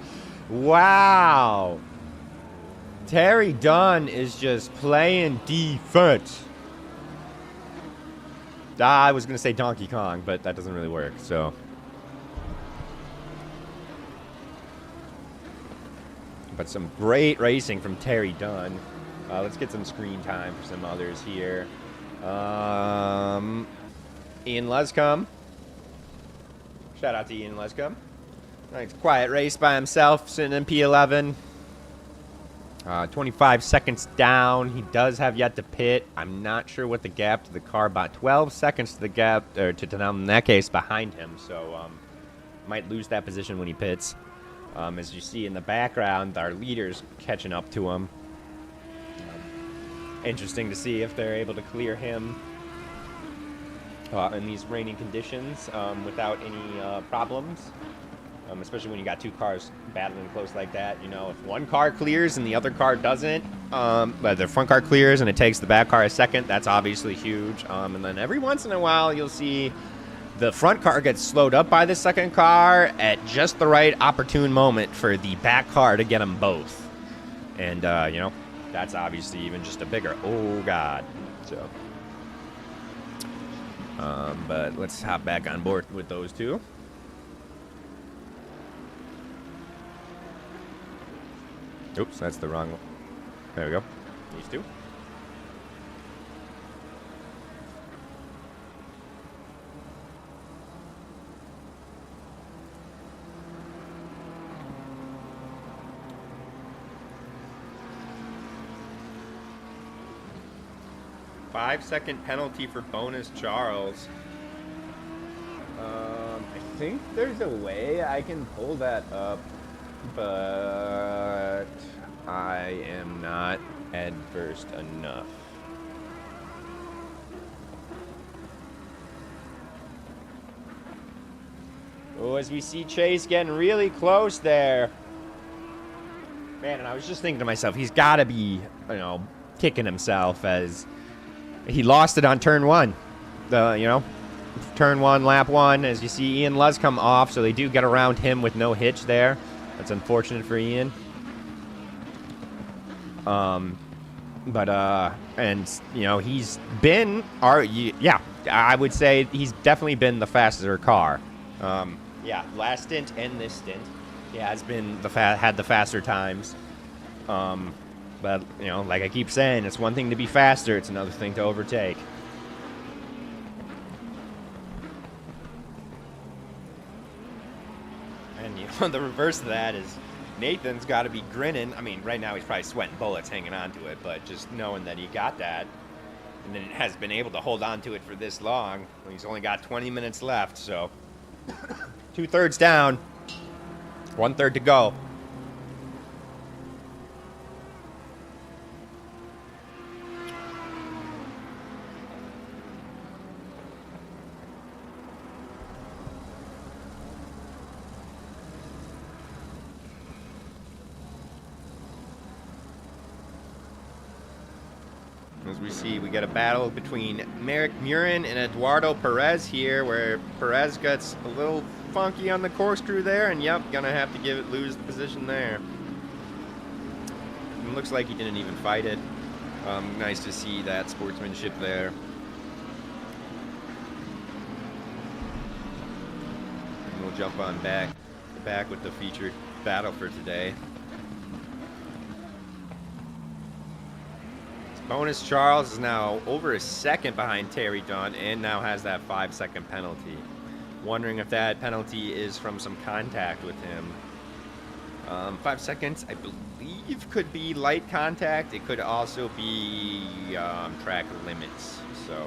Wow. Terry Dunn is just playing defense. I was going to say Donkey Kong, but that doesn't really work, so... But some great racing from Terry Dunn. Let's get some screen time for some others here. Ian Lescombe. Shout out to Ian Lescombe. Nice quiet race by himself, sitting in P11. 25 seconds down. He does have yet to pit. I'm not sure what the gap to the car, about 12 seconds to the gap, or to in that case, behind him. So might lose that position when he pits. As you see in the background, our leader's catching up to him. Interesting to see if they're able to clear him in these raining conditions without any problems. Especially when you got 2 cars battling close like that. You know, if one car clears and the other car doesn't, but the front car clears and it takes the back car a second, that's obviously huge. And then every once in a while, you'll see the front car gets slowed up by the second car at just the right opportune moment for the back car to get them both. And, you know, that's obviously even just a bigger, oh, God. So, but let's hop back on board with those two. Oops, that's the wrong one. There we go. These two. Five-second penalty for Bonus Charles. I think there's a way I can pull that up, but I am not adverse enough. Oh, as we see Chase getting really close there. Man, and I was just thinking to myself, he's got to be, you know, kicking himself as he lost it on turn 1. You know, turn 1, lap 1, as you see Ian Luz come off, so they do get around him with no hitch there. That's unfortunate for Ian. And, you know, he's been, yeah, I would say he's definitely been the faster car. Yeah, last stint and this stint, he has been had the faster times. But, you know, like I keep saying, it's one thing to be faster, it's another thing to overtake. And, you know, the reverse of that is Nathan's got to be grinning. I mean, right now he's probably sweating bullets hanging on to it, but just knowing that he got that, and then has been able to hold on to it for this long. Well, he's only got 20 minutes left, so 2/3 down, 1/3 to go. As we see, we get a battle between Merrick Murin and Eduardo Perez here, where Perez gets a little funky on the corkscrew there, and yep, gonna have to lose the position there. It looks like he didn't even fight it. Nice to see that sportsmanship there. And we'll jump on back with the featured battle for today. Bonus Charles is now over a second behind Terry Dunn and now has that 5-second penalty. Wondering if that penalty is from some contact with him. 5 seconds, I believe, could be light contact. It could also be track limits. So,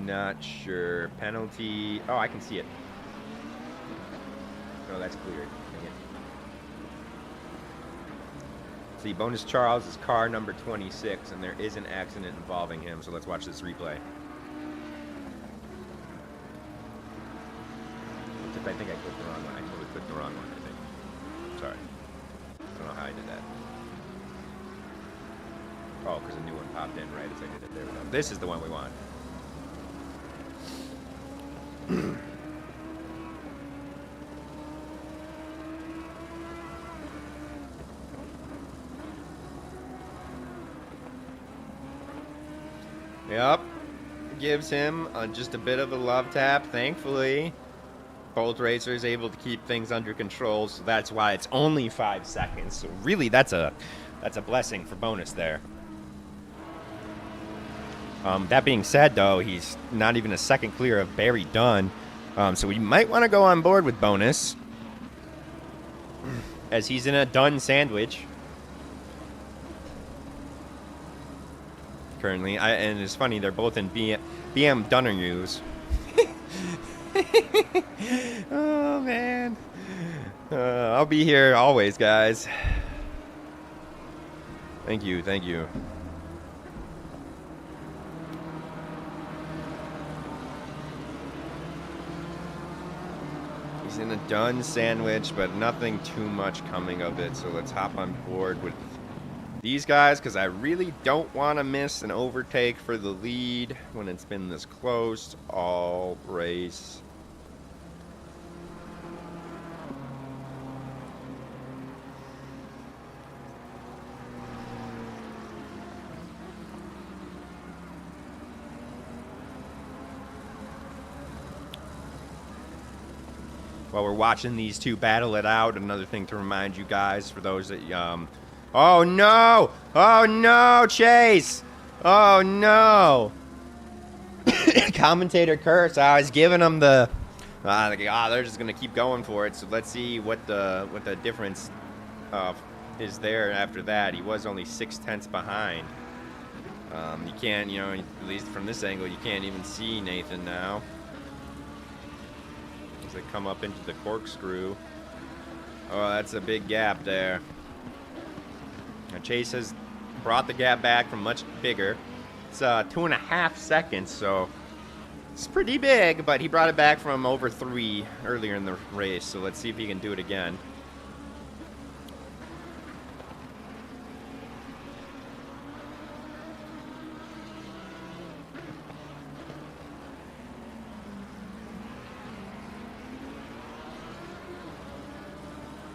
not sure. Penalty. Oh, I can see it. Oh, that's cleared. Dang it. See, Bonus Charles is car number 26, and there is an accident involving him, so let's watch this replay. Except I think I clicked the wrong one. I totally clicked the wrong one, I think. Sorry. I don't know how I did that. Oh, because a new one popped in right as I did it. There we go. This is the one we want. Yep, gives him just a bit of a love tap, thankfully. Both racers able to keep things under control, so that's why it's only 5 seconds. So really, that's a blessing for Bonus there. That being said, though, he's not even a second clear of Barry Dunn, so we might want to go on board with Bonus, as he's in a Dunn sandwich. Currently, and it's funny, they're both in BM Dunneruse. Oh man, I'll be here always, guys. Thank you, thank you. He's in a Dunn sandwich, but nothing too much coming of it. So let's hop on board with these guys, because I really don't want to miss an overtake for the lead when it's been this close all race. While we're watching these two battle it out, another thing to remind you guys, for those that oh no! Oh no, Chase! Oh no! Commentator curse. I was giving them the. They're just gonna keep going for it. So let's see what the difference is there after that. He was only 0.6 behind. You can't, at least from this angle, you can't even see Nathan now. As they come up into the corkscrew. Oh, that's a big gap there. Now Chase has brought the gap back from much bigger. It's 2.5 seconds, so it's pretty big, but he brought it back from over 3 earlier in the race, so let's see if he can do it again.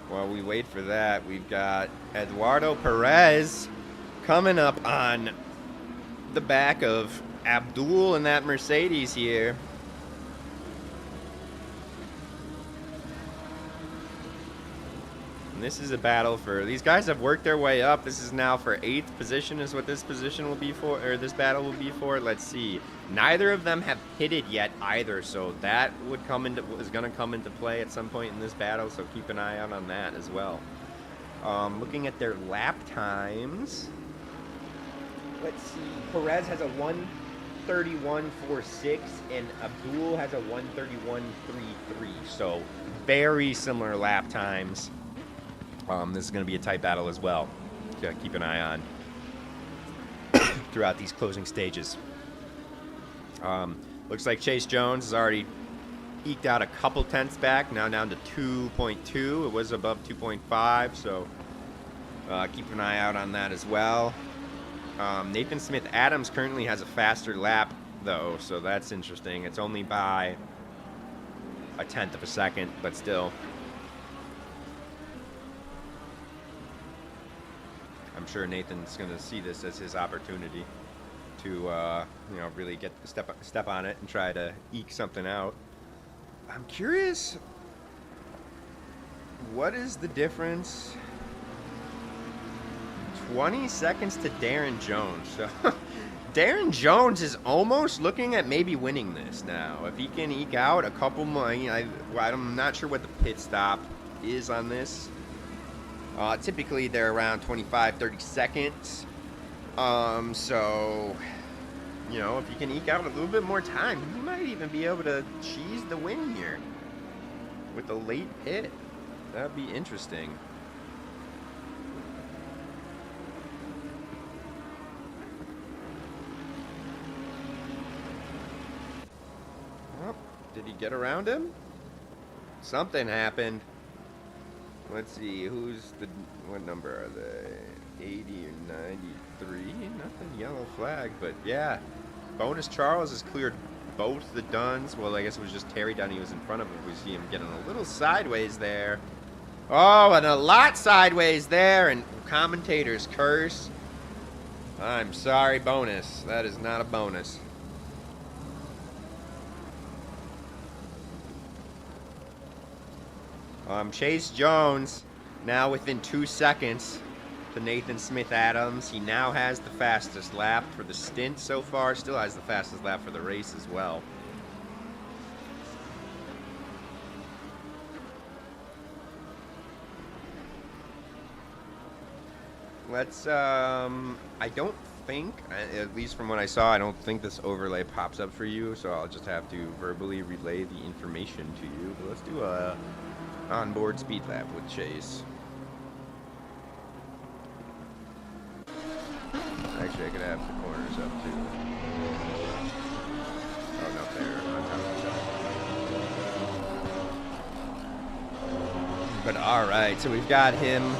While we wait for that, we've got Eduardo Perez coming up on the back of Abdul in that Mercedes here. And this is a battle for, these guys have worked their way up. This is now for 8th position is what this position will be for, or this battle will be for. Let's see. Neither of them have pitted yet either, so that is going to come into play at some point in this battle, so keep an eye out on that as well. Looking at their lap times, let's see. Perez has a 1:31.46, and Abdul has a 1:31.33. So very similar lap times. This is going to be a tight battle as well. To keep an eye on throughout these closing stages. Looks like Chase Jones has already eked out a couple tenths back, now down to 2.2. It was above 2.5, so keep an eye out on that as well. Nathan Smith Adams currently has a faster lap, though, so that's interesting. It's only by a tenth of a second, but still. I'm sure Nathan's going to see this as his opportunity to, you know, really get step on it and try to eke something out. I'm curious, what is the difference? 20 seconds to Darren Jones. So Darren Jones is almost looking at maybe winning this now. If he can eke out a couple more, I'm not sure what the pit stop is on this. Typically they're around 25-30 seconds. So, you know, if you can eke out a little bit more time, you might even be able to cheese the win here with a late pit. That'd be interesting. Oh, did he get around him? Something happened. Let's see, what number are they? 80 or 93? Nothing yellow flag, but yeah. Bonus Charles has cleared both the Duns. Well, I guess it was just Terry Dunn he was in front of him. We see him getting a little sideways there. Oh, and a lot sideways there, and commentators curse. I'm sorry, Bonus. That is not a bonus. Chase Jones now within 2 seconds to Nathan Smith Adams. He now has the fastest lap for the stint so far. Still has the fastest lap for the race as well. Let's, I don't think, at least from what I saw, I don't think this overlay pops up for you, so I'll just have to verbally relay the information to you. But let's do a onboard speed lap with Chase. Actually, I could have the corners up too. Oh no, they're on top of each other. But all right, so we've got him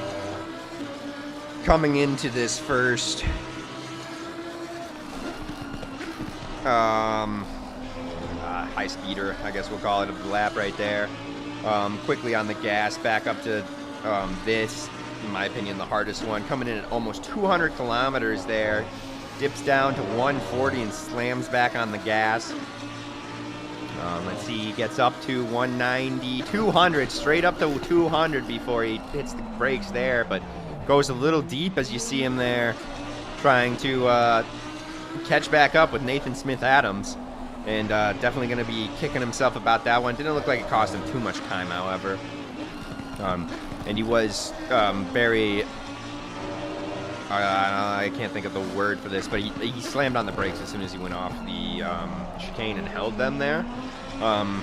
coming into this first high speeder, I guess we'll call it, of the lap right there. Quickly on the gas, back up to this, in my opinion, the hardest one. Coming in at almost 200 kilometers there. Dips down to 140 and slams back on the gas. Let's see, he gets up to 190, 200, straight up to 200 before he hits the brakes there, but goes a little deep as you see him there trying to catch back up with Nathan Smith Adams. And definitely going to be kicking himself about that one. Didn't look like it cost him too much time, however. And he was very... I can't think of the word for this, but he slammed on the brakes as soon as he went off the chicane and held them there. And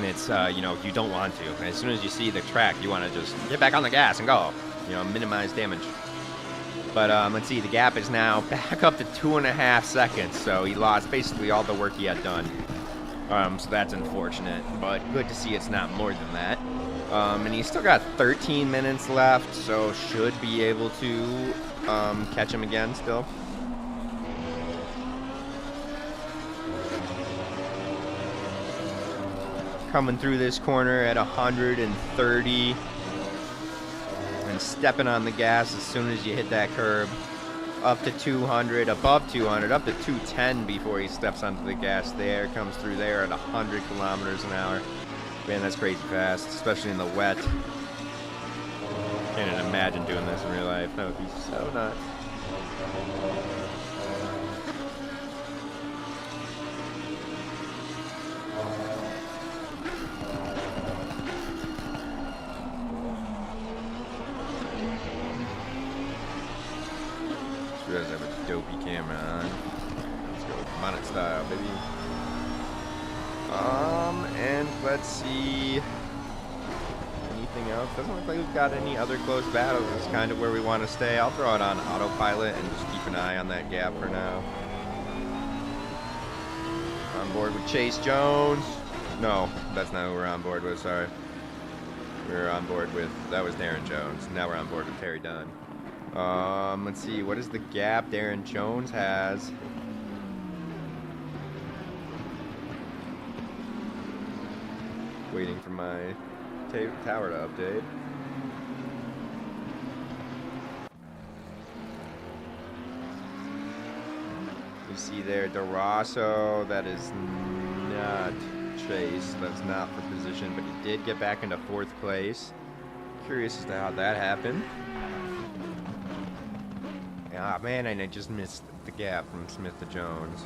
it's, you know, you don't want to. As soon as you see the track, you want to just get back on the gas and go. You know, minimize damage. But let's see, the gap is now back up to 2.5 seconds, so he lost basically all the work he had done. So that's unfortunate, but good to see it's not more than that. And he's still got 13 minutes left, so should be able to catch him again still. Coming through this corner at 130. And stepping on the gas as soon as you hit that curb. Up to 200, above 200, up to 210 before he steps onto the gas there. Comes through there at 100 kilometers an hour. Man, that's crazy fast, especially in the wet. Can't even imagine doing this in real life. That would be so nuts. Realize I have a Let's see. Anything else? Doesn't look like we've got any other close battles. It's kind of where we want to stay. I'll throw it on autopilot and just keep an eye on that gap for now. On board with Chase Jones. No, that's not who we're on board with, sorry. We were on board with, that was Darren Jones. Now we're on board with Terry Dunn. Let's see, what is the gap Darren Jones has? Waiting for my tower to update. You see there, DeRosso, that is not Chase. That's not for position, but he did get back into 4th place. Curious as to how that happened. Ah, man, and I just missed the gap from Smith to Jones.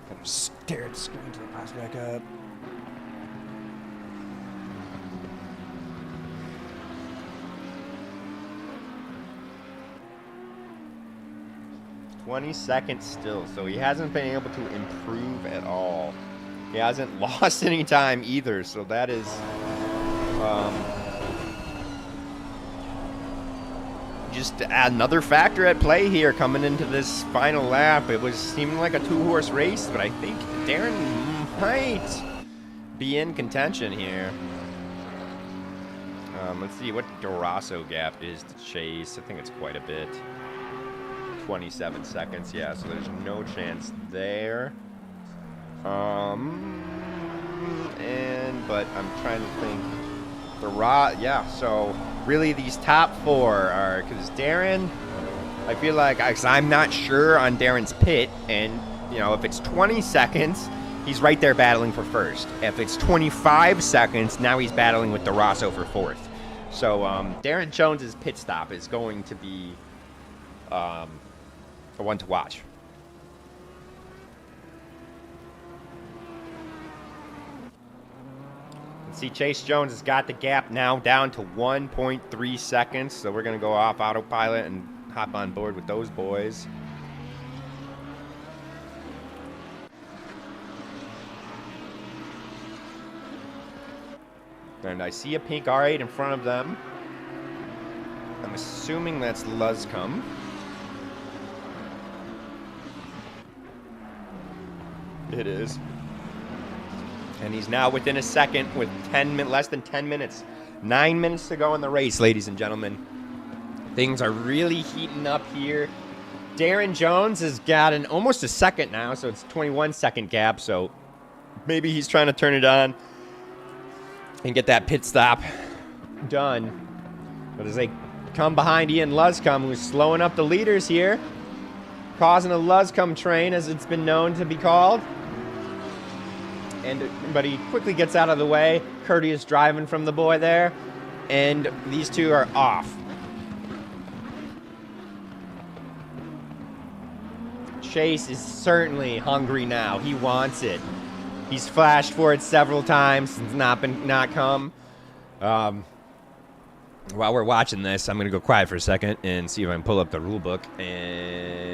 Gotta stare at the screen until it pops back up. "20 seconds still," so he hasn't been able to improve at all. He hasn't lost any time either, so that is just another factor at play here coming into this final lap. It was seeming like a 2-horse race, but I think Darren might be in contention here. Let's see what DeRosso gap is to Chase. I think it's quite a bit. 27 seconds, yeah, so there's no chance there. But I'm trying to think. Yeah, so really these top 4 are, because Darren, I feel like, I'm not sure on Darren's pit, and, you know, if it's 20 seconds, he's right there battling for 1st. If it's 25 seconds, now he's battling with DeRosso for 4th. So, Darren Jones's pit stop is going to be a one to watch. See, Chase Jones has got the gap now down to 1.3 seconds, so we're going to go off autopilot and hop on board with those boys. And I see a pink R8 in front of them. I'm assuming that's Luscombe. It is. And he's now within a second with less than 10 minutes. 9 minutes to go in the race, ladies and gentlemen. Things are really heating up here. Darren Jones has got almost a second now, so it's a 21-second gap. So maybe he's trying to turn it on and get that pit stop done. But as they come behind Ian Luscombe, who's slowing up the leaders here, causing a Luscombe train, as it's been known to be called. But he quickly gets out of the way. Courteous driving from the boy there. And these two are off. Chase is certainly hungry now. He wants it. He's flashed for it several times. It's not come. While we're watching this, I'm going to go quiet for a second and see if I can pull up the rule book and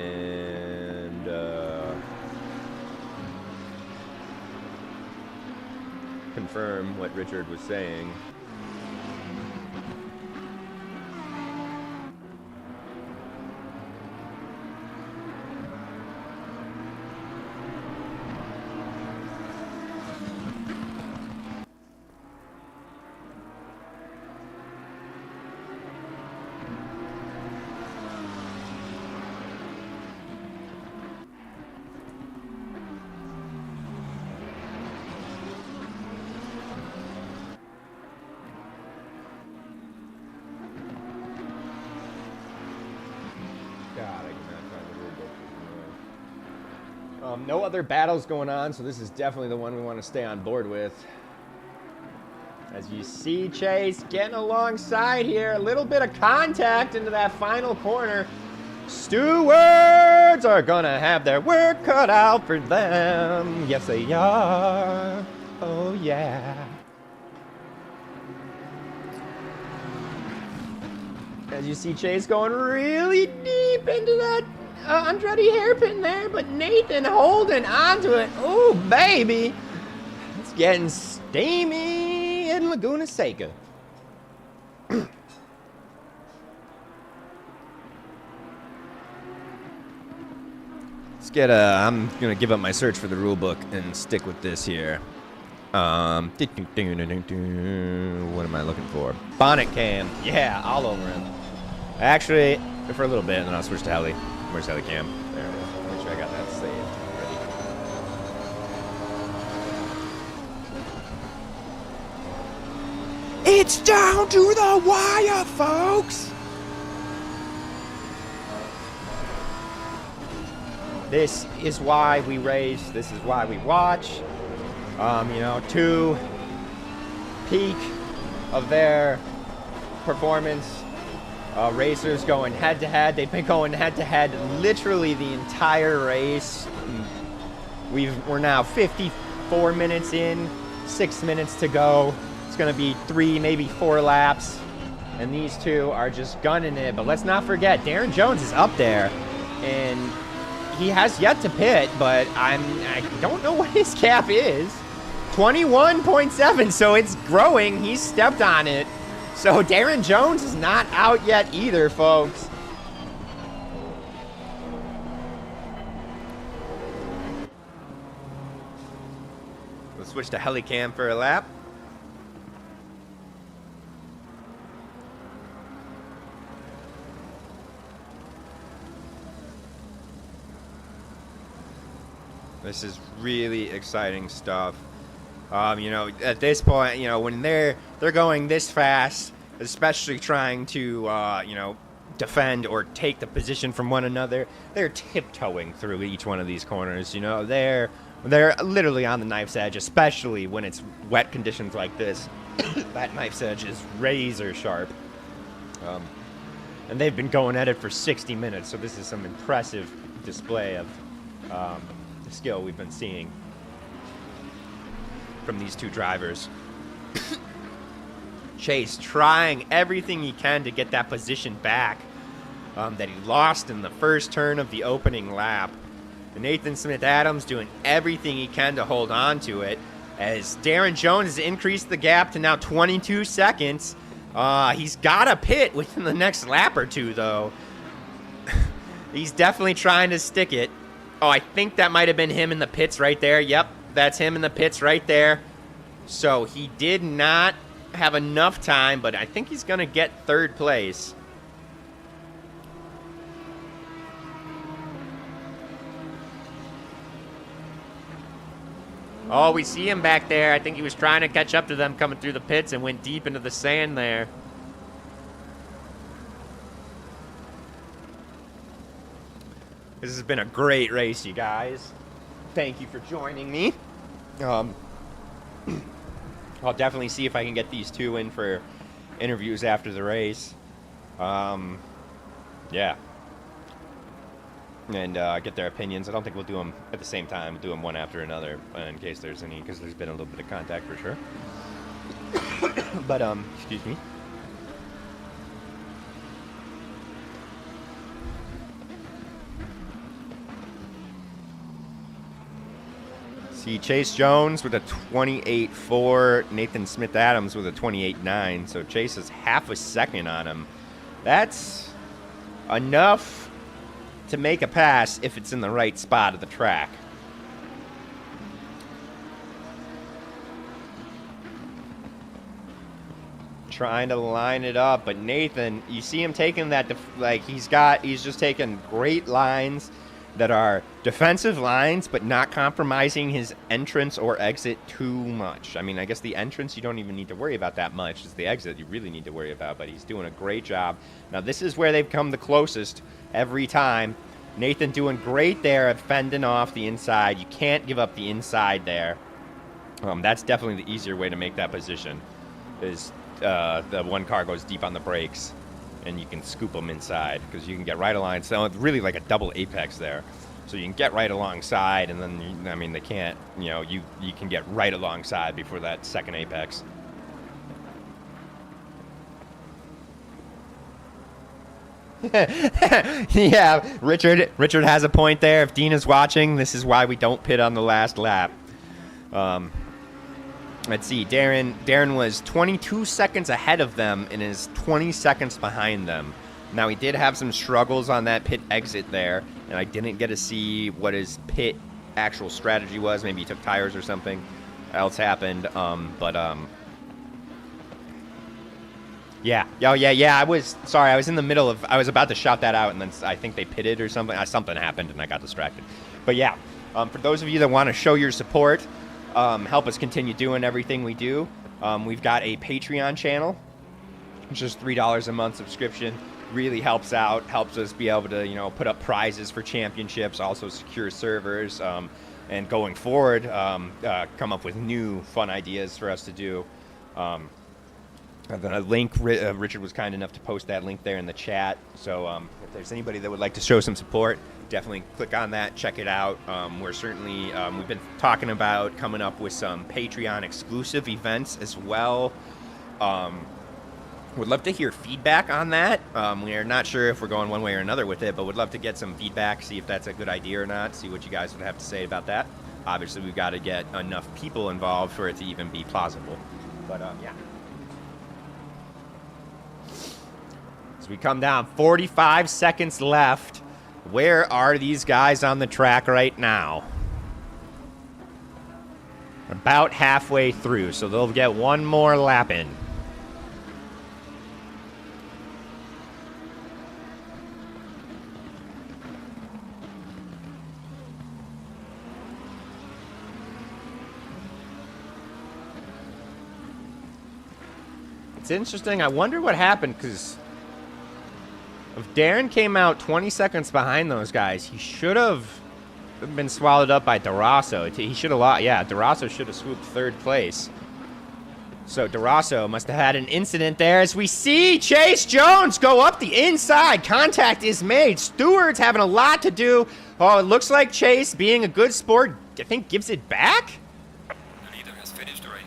confirm what Richard was saying. No other battles going on, so this is definitely the one we want to stay on board with. As you see Chase getting alongside here, a little bit of contact into that final corner. Stewards are gonna have their work cut out for them. Yes, they are. Oh, yeah. As you see Chase going really deep into that Andretti hairpin there, but Nathan holding onto it. Oh, baby. It's getting steamy in Laguna Seca. Let's get I'm gonna give up my search for the rule book and stick with this here. What am I looking for? Bonnet cam. Yeah, all over him. Actually, for a little bit, and then I'll switch to heli. Where's heli cam? There it is. Make sure I got that saved ready. It's down to the wire, folks! This is why we race. This is why we watch. You know, to peak of their performance. Racers going head-to-head. They've been going head-to-head literally the entire race. We're now 54 minutes in, 6 minutes to go. It's going to be 3, maybe 4 laps. And these two are just gunning it. But let's not forget, Darren Jones is up there. And he has yet to pit, but I don't know what his cap is. 21.7, so it's growing. He's stepped on it. So Darren Jones is not out yet either, folks. We'll switch to helicam for a lap. This is really exciting stuff. You know, at this point, you know, when they're going this fast, especially trying to, you know, defend or take the position from one another, they're tiptoeing through each one of these corners. You know, they're literally on the knife's edge, especially when it's wet conditions like this. That knife's edge is razor sharp. And they've been going at it for 60 minutes, so this is some impressive display of the skill we've been seeing from these two drivers. Chase trying everything he can to get that position back that he lost in the first turn of the opening lap. And Nathan Smith-Adams doing everything he can to hold on to it, as Darren Jones has increased the gap to now 22 seconds. He's got to pit within the next lap or two, though. He's definitely trying to stick it. Oh, I think that might have been him in the pits right there. Yep, that's him in the pits right there. So he did not have enough time, but I think he's going to get third place. Oh, we see him back there. I think he was trying to catch up to them coming through the pits and went deep into the sand there. This has been a great race, you guys. Thank you for joining me. I'll definitely see if I can get these two in for interviews after the race. Yeah. And get their opinions. I don't think we'll do them at the same time. We'll do them one after another in case there's any, because there's been a little bit of contact for sure. But, excuse me. See Chase Jones with a 28.4, Nathan Smith-Adams with a 28.9, so Chase is half a second on him. That's enough to make a pass if it's in the right spot of the track. Trying to line it up, but Nathan, you see him taking that, like he's just taking great lines that are defensive lines, but not compromising his entrance or exit too much. I mean, I guess the entrance you don't even need to worry about that much. It's the exit you really need to worry about, but he's doing a great job. Now, this is where they've come the closest every time. Nathan doing great there at fending off the inside. You can't give up the inside there. That's definitely the easier way to make that position, is the one car goes deep on the brakes, and you can scoop them inside, because you can get right along. So it's really like a double apex there. So you can get right alongside, and then, I mean, they can't, you know, you can get right alongside before that second apex. Yeah, Richard has a point there. If Dean is watching, this is why we don't pit on the last lap. Let's see. Darren was 22 seconds ahead of them and is 20 seconds behind them. Now, he did have some struggles on that pit exit there, and I didn't get to see what his pit actual strategy was. Maybe he took tires or something else happened. Yeah. Oh, yeah. I was in the middle of, I was about to shout that out, and then I think they pitted or something. Something happened, and I got distracted. But yeah, for those of you that want to show your support, help us continue doing everything we do, we've got a Patreon channel, which is $3 a month subscription. Really helps out, helps us be able to, put up prizes for championships, also secure servers, and going forward, come up with new fun ideas for us to do. The link, Richard was kind enough to post that link there in the chat. So if there's anybody that would like to show some support, definitely click on that, check it out. We're certainly, we've been talking about coming up with some Patreon exclusive events as well. Would love to hear feedback on that. We are not sure if we're going one way or another with it, but would love to get some feedback, see if that's a good idea or not, see what you guys would have to say about that. Obviously, we've got to get enough people involved for it to even be plausible. But, yeah. As we come down, 45 seconds left. Where are these guys on the track right now? About halfway through, so they'll get one more lap in. It's interesting. I wonder what happened, because if Darren came out 20 seconds behind those guys, he should have been swallowed up by Durasso. He should have lost. Yeah, Durasso should have swooped third place. So Durasso must have had an incident there, as we see Chase Jones go up the inside. Contact is made. Stewart's having a lot to do. Oh, it looks like Chase, being a good sport, I think gives it back? Neither has finished the race.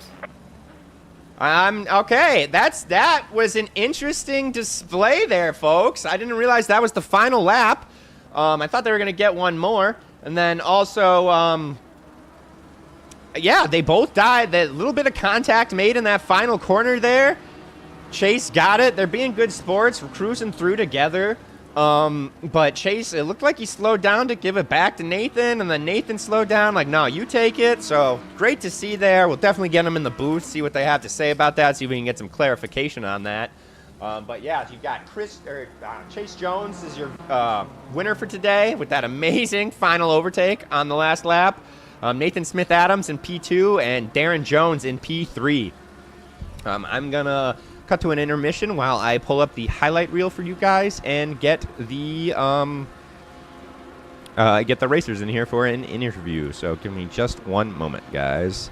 Okay, that was an interesting display there, folks. I didn't realize that was the final lap. I thought they were going to get one more. And then also, yeah, they both died. That little bit of contact made in that final corner there. Chase got it. They're being good sports. We're cruising through together. But Chase, it looked like he slowed down to give it back to Nathan, and then Nathan slowed down, like, no, you take it. So great to see there. We'll definitely get them in the booth, see what they have to say about that, see if we can get some clarification on that. But yeah, you've got Chase Jones is your winner for today with that amazing final overtake on the last lap. Nathan Smith-Adams in P2 and Darren Jones in P3. I'm gonna cut to an intermission while I pull up the highlight reel for you guys and get the racers in here for an interview. So give me just one moment, guys.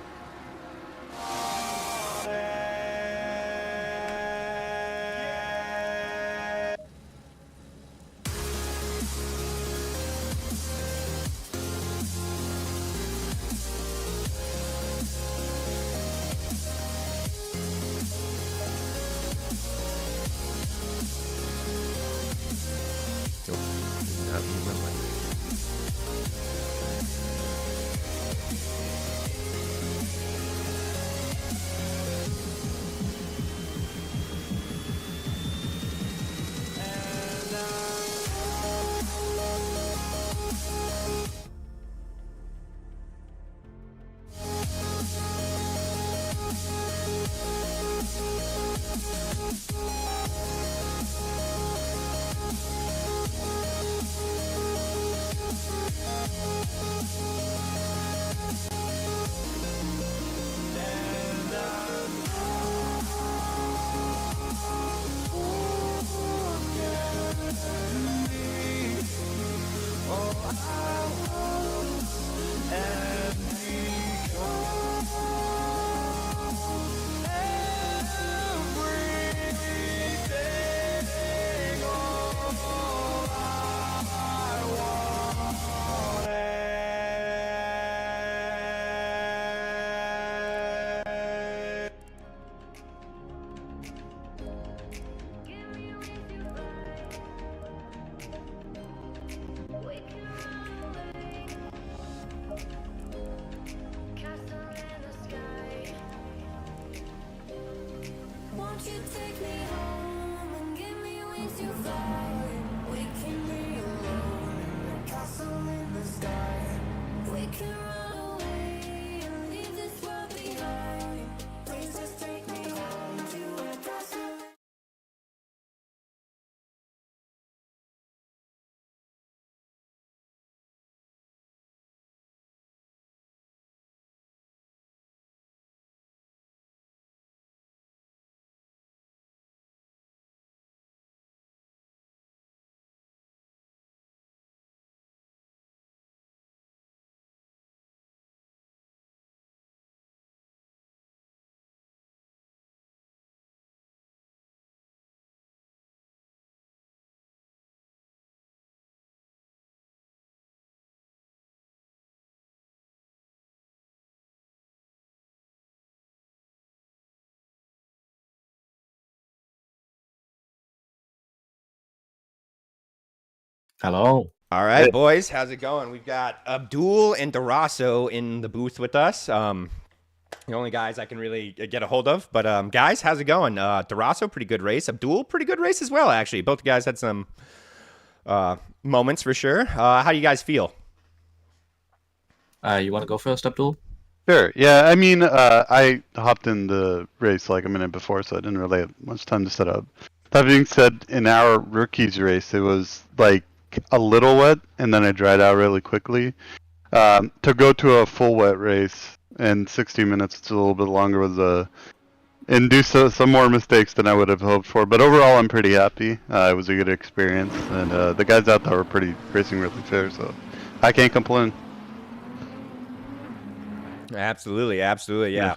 you take me home and give me wings to fly? We can be alone in the castle in the sky. We can run away and leave this world behind. Please just take me home to a castle. Hello. All right, boys, how's it going? We've got Abdul and Darasso in the booth with us. The only guys I can really get a hold of. But guys, how's it going? Darasso, pretty good race. Abdul, pretty good race as well, actually. Both guys had some moments for sure. How do you guys feel? You want to go first, Abdul? Sure. Yeah, I mean, I hopped in the race like a minute before, so I didn't really have much time to set up. That being said, in our rookies race, it was like a little wet, and then it dried out really quickly. To go to a full wet race in 60 minutes, it's a little bit longer, was and do some more mistakes than I would have hoped for. But overall, I'm pretty happy. It was a good experience, and the guys out there were racing really fair, so I can't complain. Absolutely, yeah.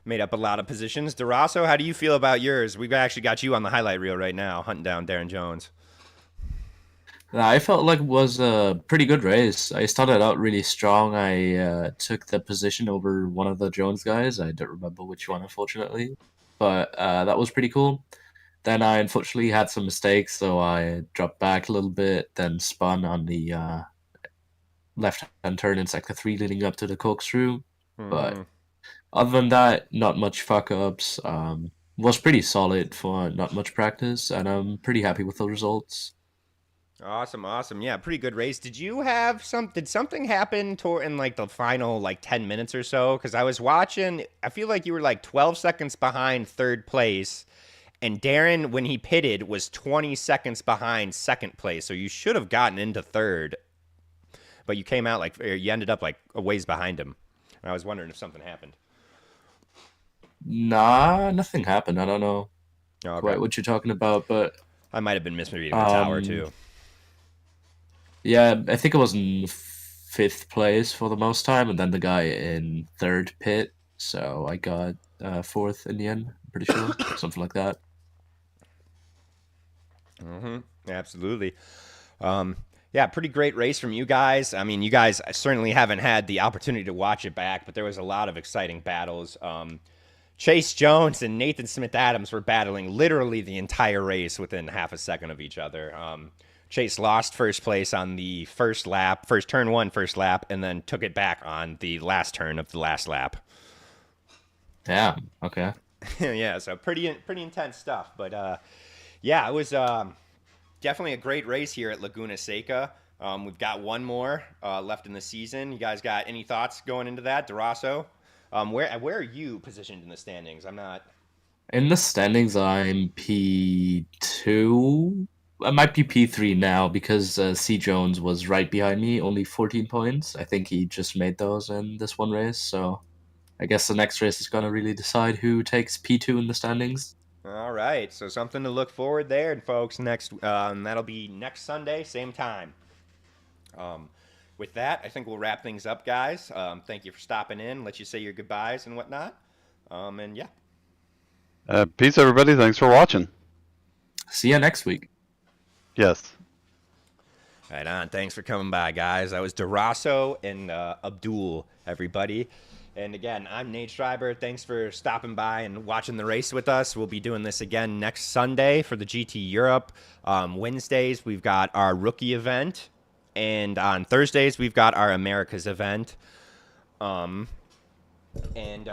Made up a lot of positions. Darasso, how do you feel about yours? We've actually got you on the highlight reel right now, hunting down Darren Jones. I felt like it was a pretty good race. I started out really strong. I took the position over one of the Jones guys. I don't remember which one, unfortunately. But that was pretty cool. Then I unfortunately had some mistakes, so I dropped back a little bit, then spun on the left-hand turn in Sector 3 leading up to the corkscrew. But other than that, not much fuck-ups. Was pretty solid for not much practice, and I'm pretty happy with the results. Awesome. Yeah, pretty good race. Did you have did something happen in like the final like 10 minutes or so? Because I was watching, I feel like you were like 12 seconds behind third place, and Darren, when he pitted, was 20 seconds behind second place. So you should have gotten into third, but you came out you ended up like a ways behind him. And I was wondering if something happened. Nah, nothing happened. I don't know Okay. quite what you're talking about, but I might have been misreading the tower too. yeah, I think it was in fifth place for the most time, and then the guy in third pit. So I got fourth in the end. I'm pretty sure, something like that. Absolutely. Yeah, pretty great race from you guys. I mean, you guys certainly haven't had the opportunity to watch it back, but there was a lot of exciting battles. Chase Jones and Nathan Smith-Adams were battling literally the entire race within half a second of each other. Chase lost first place on the first lap, turn lap, and then took it back on the last turn of the last lap. Yeah. Okay. Yeah, so pretty intense stuff. But yeah, it was definitely a great race here at Laguna Seca. We've got one more left in the season. You guys got any thoughts going into that, Darasso? Where are you positioned in the standings? I'm not. In the standings, I'm P2. I might be P3 now because C. Jones was right behind me, only 14 points. I think he just made those in this one race, so I guess the next race is going to really decide who takes P2 in the standings. All right, so something to look forward there, folks. That'll be next Sunday, same time. With that, I think we'll wrap things up, guys. Thank you for stopping in. Let you say your goodbyes and whatnot. And yeah. Peace, everybody. Thanks for watching. See ya next week. Yes. Right on. Thanks for coming by, guys. That was Darasso and Abdul, everybody. And again, I'm Nate Schreiber. Thanks for stopping by and watching the race with us. We'll be doing this again next Sunday for the GT Europe. Wednesdays, we've got our rookie event. And on Thursdays, we've got our Americas event. And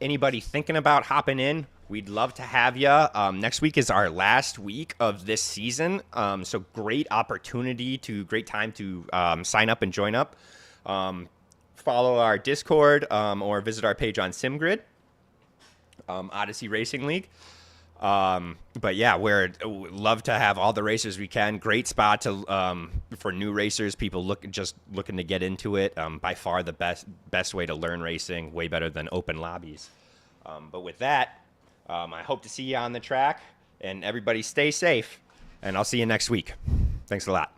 anybody thinking about hopping in, we'd love to have you. Next week is our last week of this season, so great time to sign up and join up. Follow our Discord or visit our page on SimGrid, Odyssey Racing League. But yeah, we'd love to have all the racers we can. Great spot to for new racers, people looking to get into it. By far the best way to learn racing, way better than open lobbies. But with that, I hope to see you on the track, and everybody stay safe, and I'll see you next week. Thanks a lot.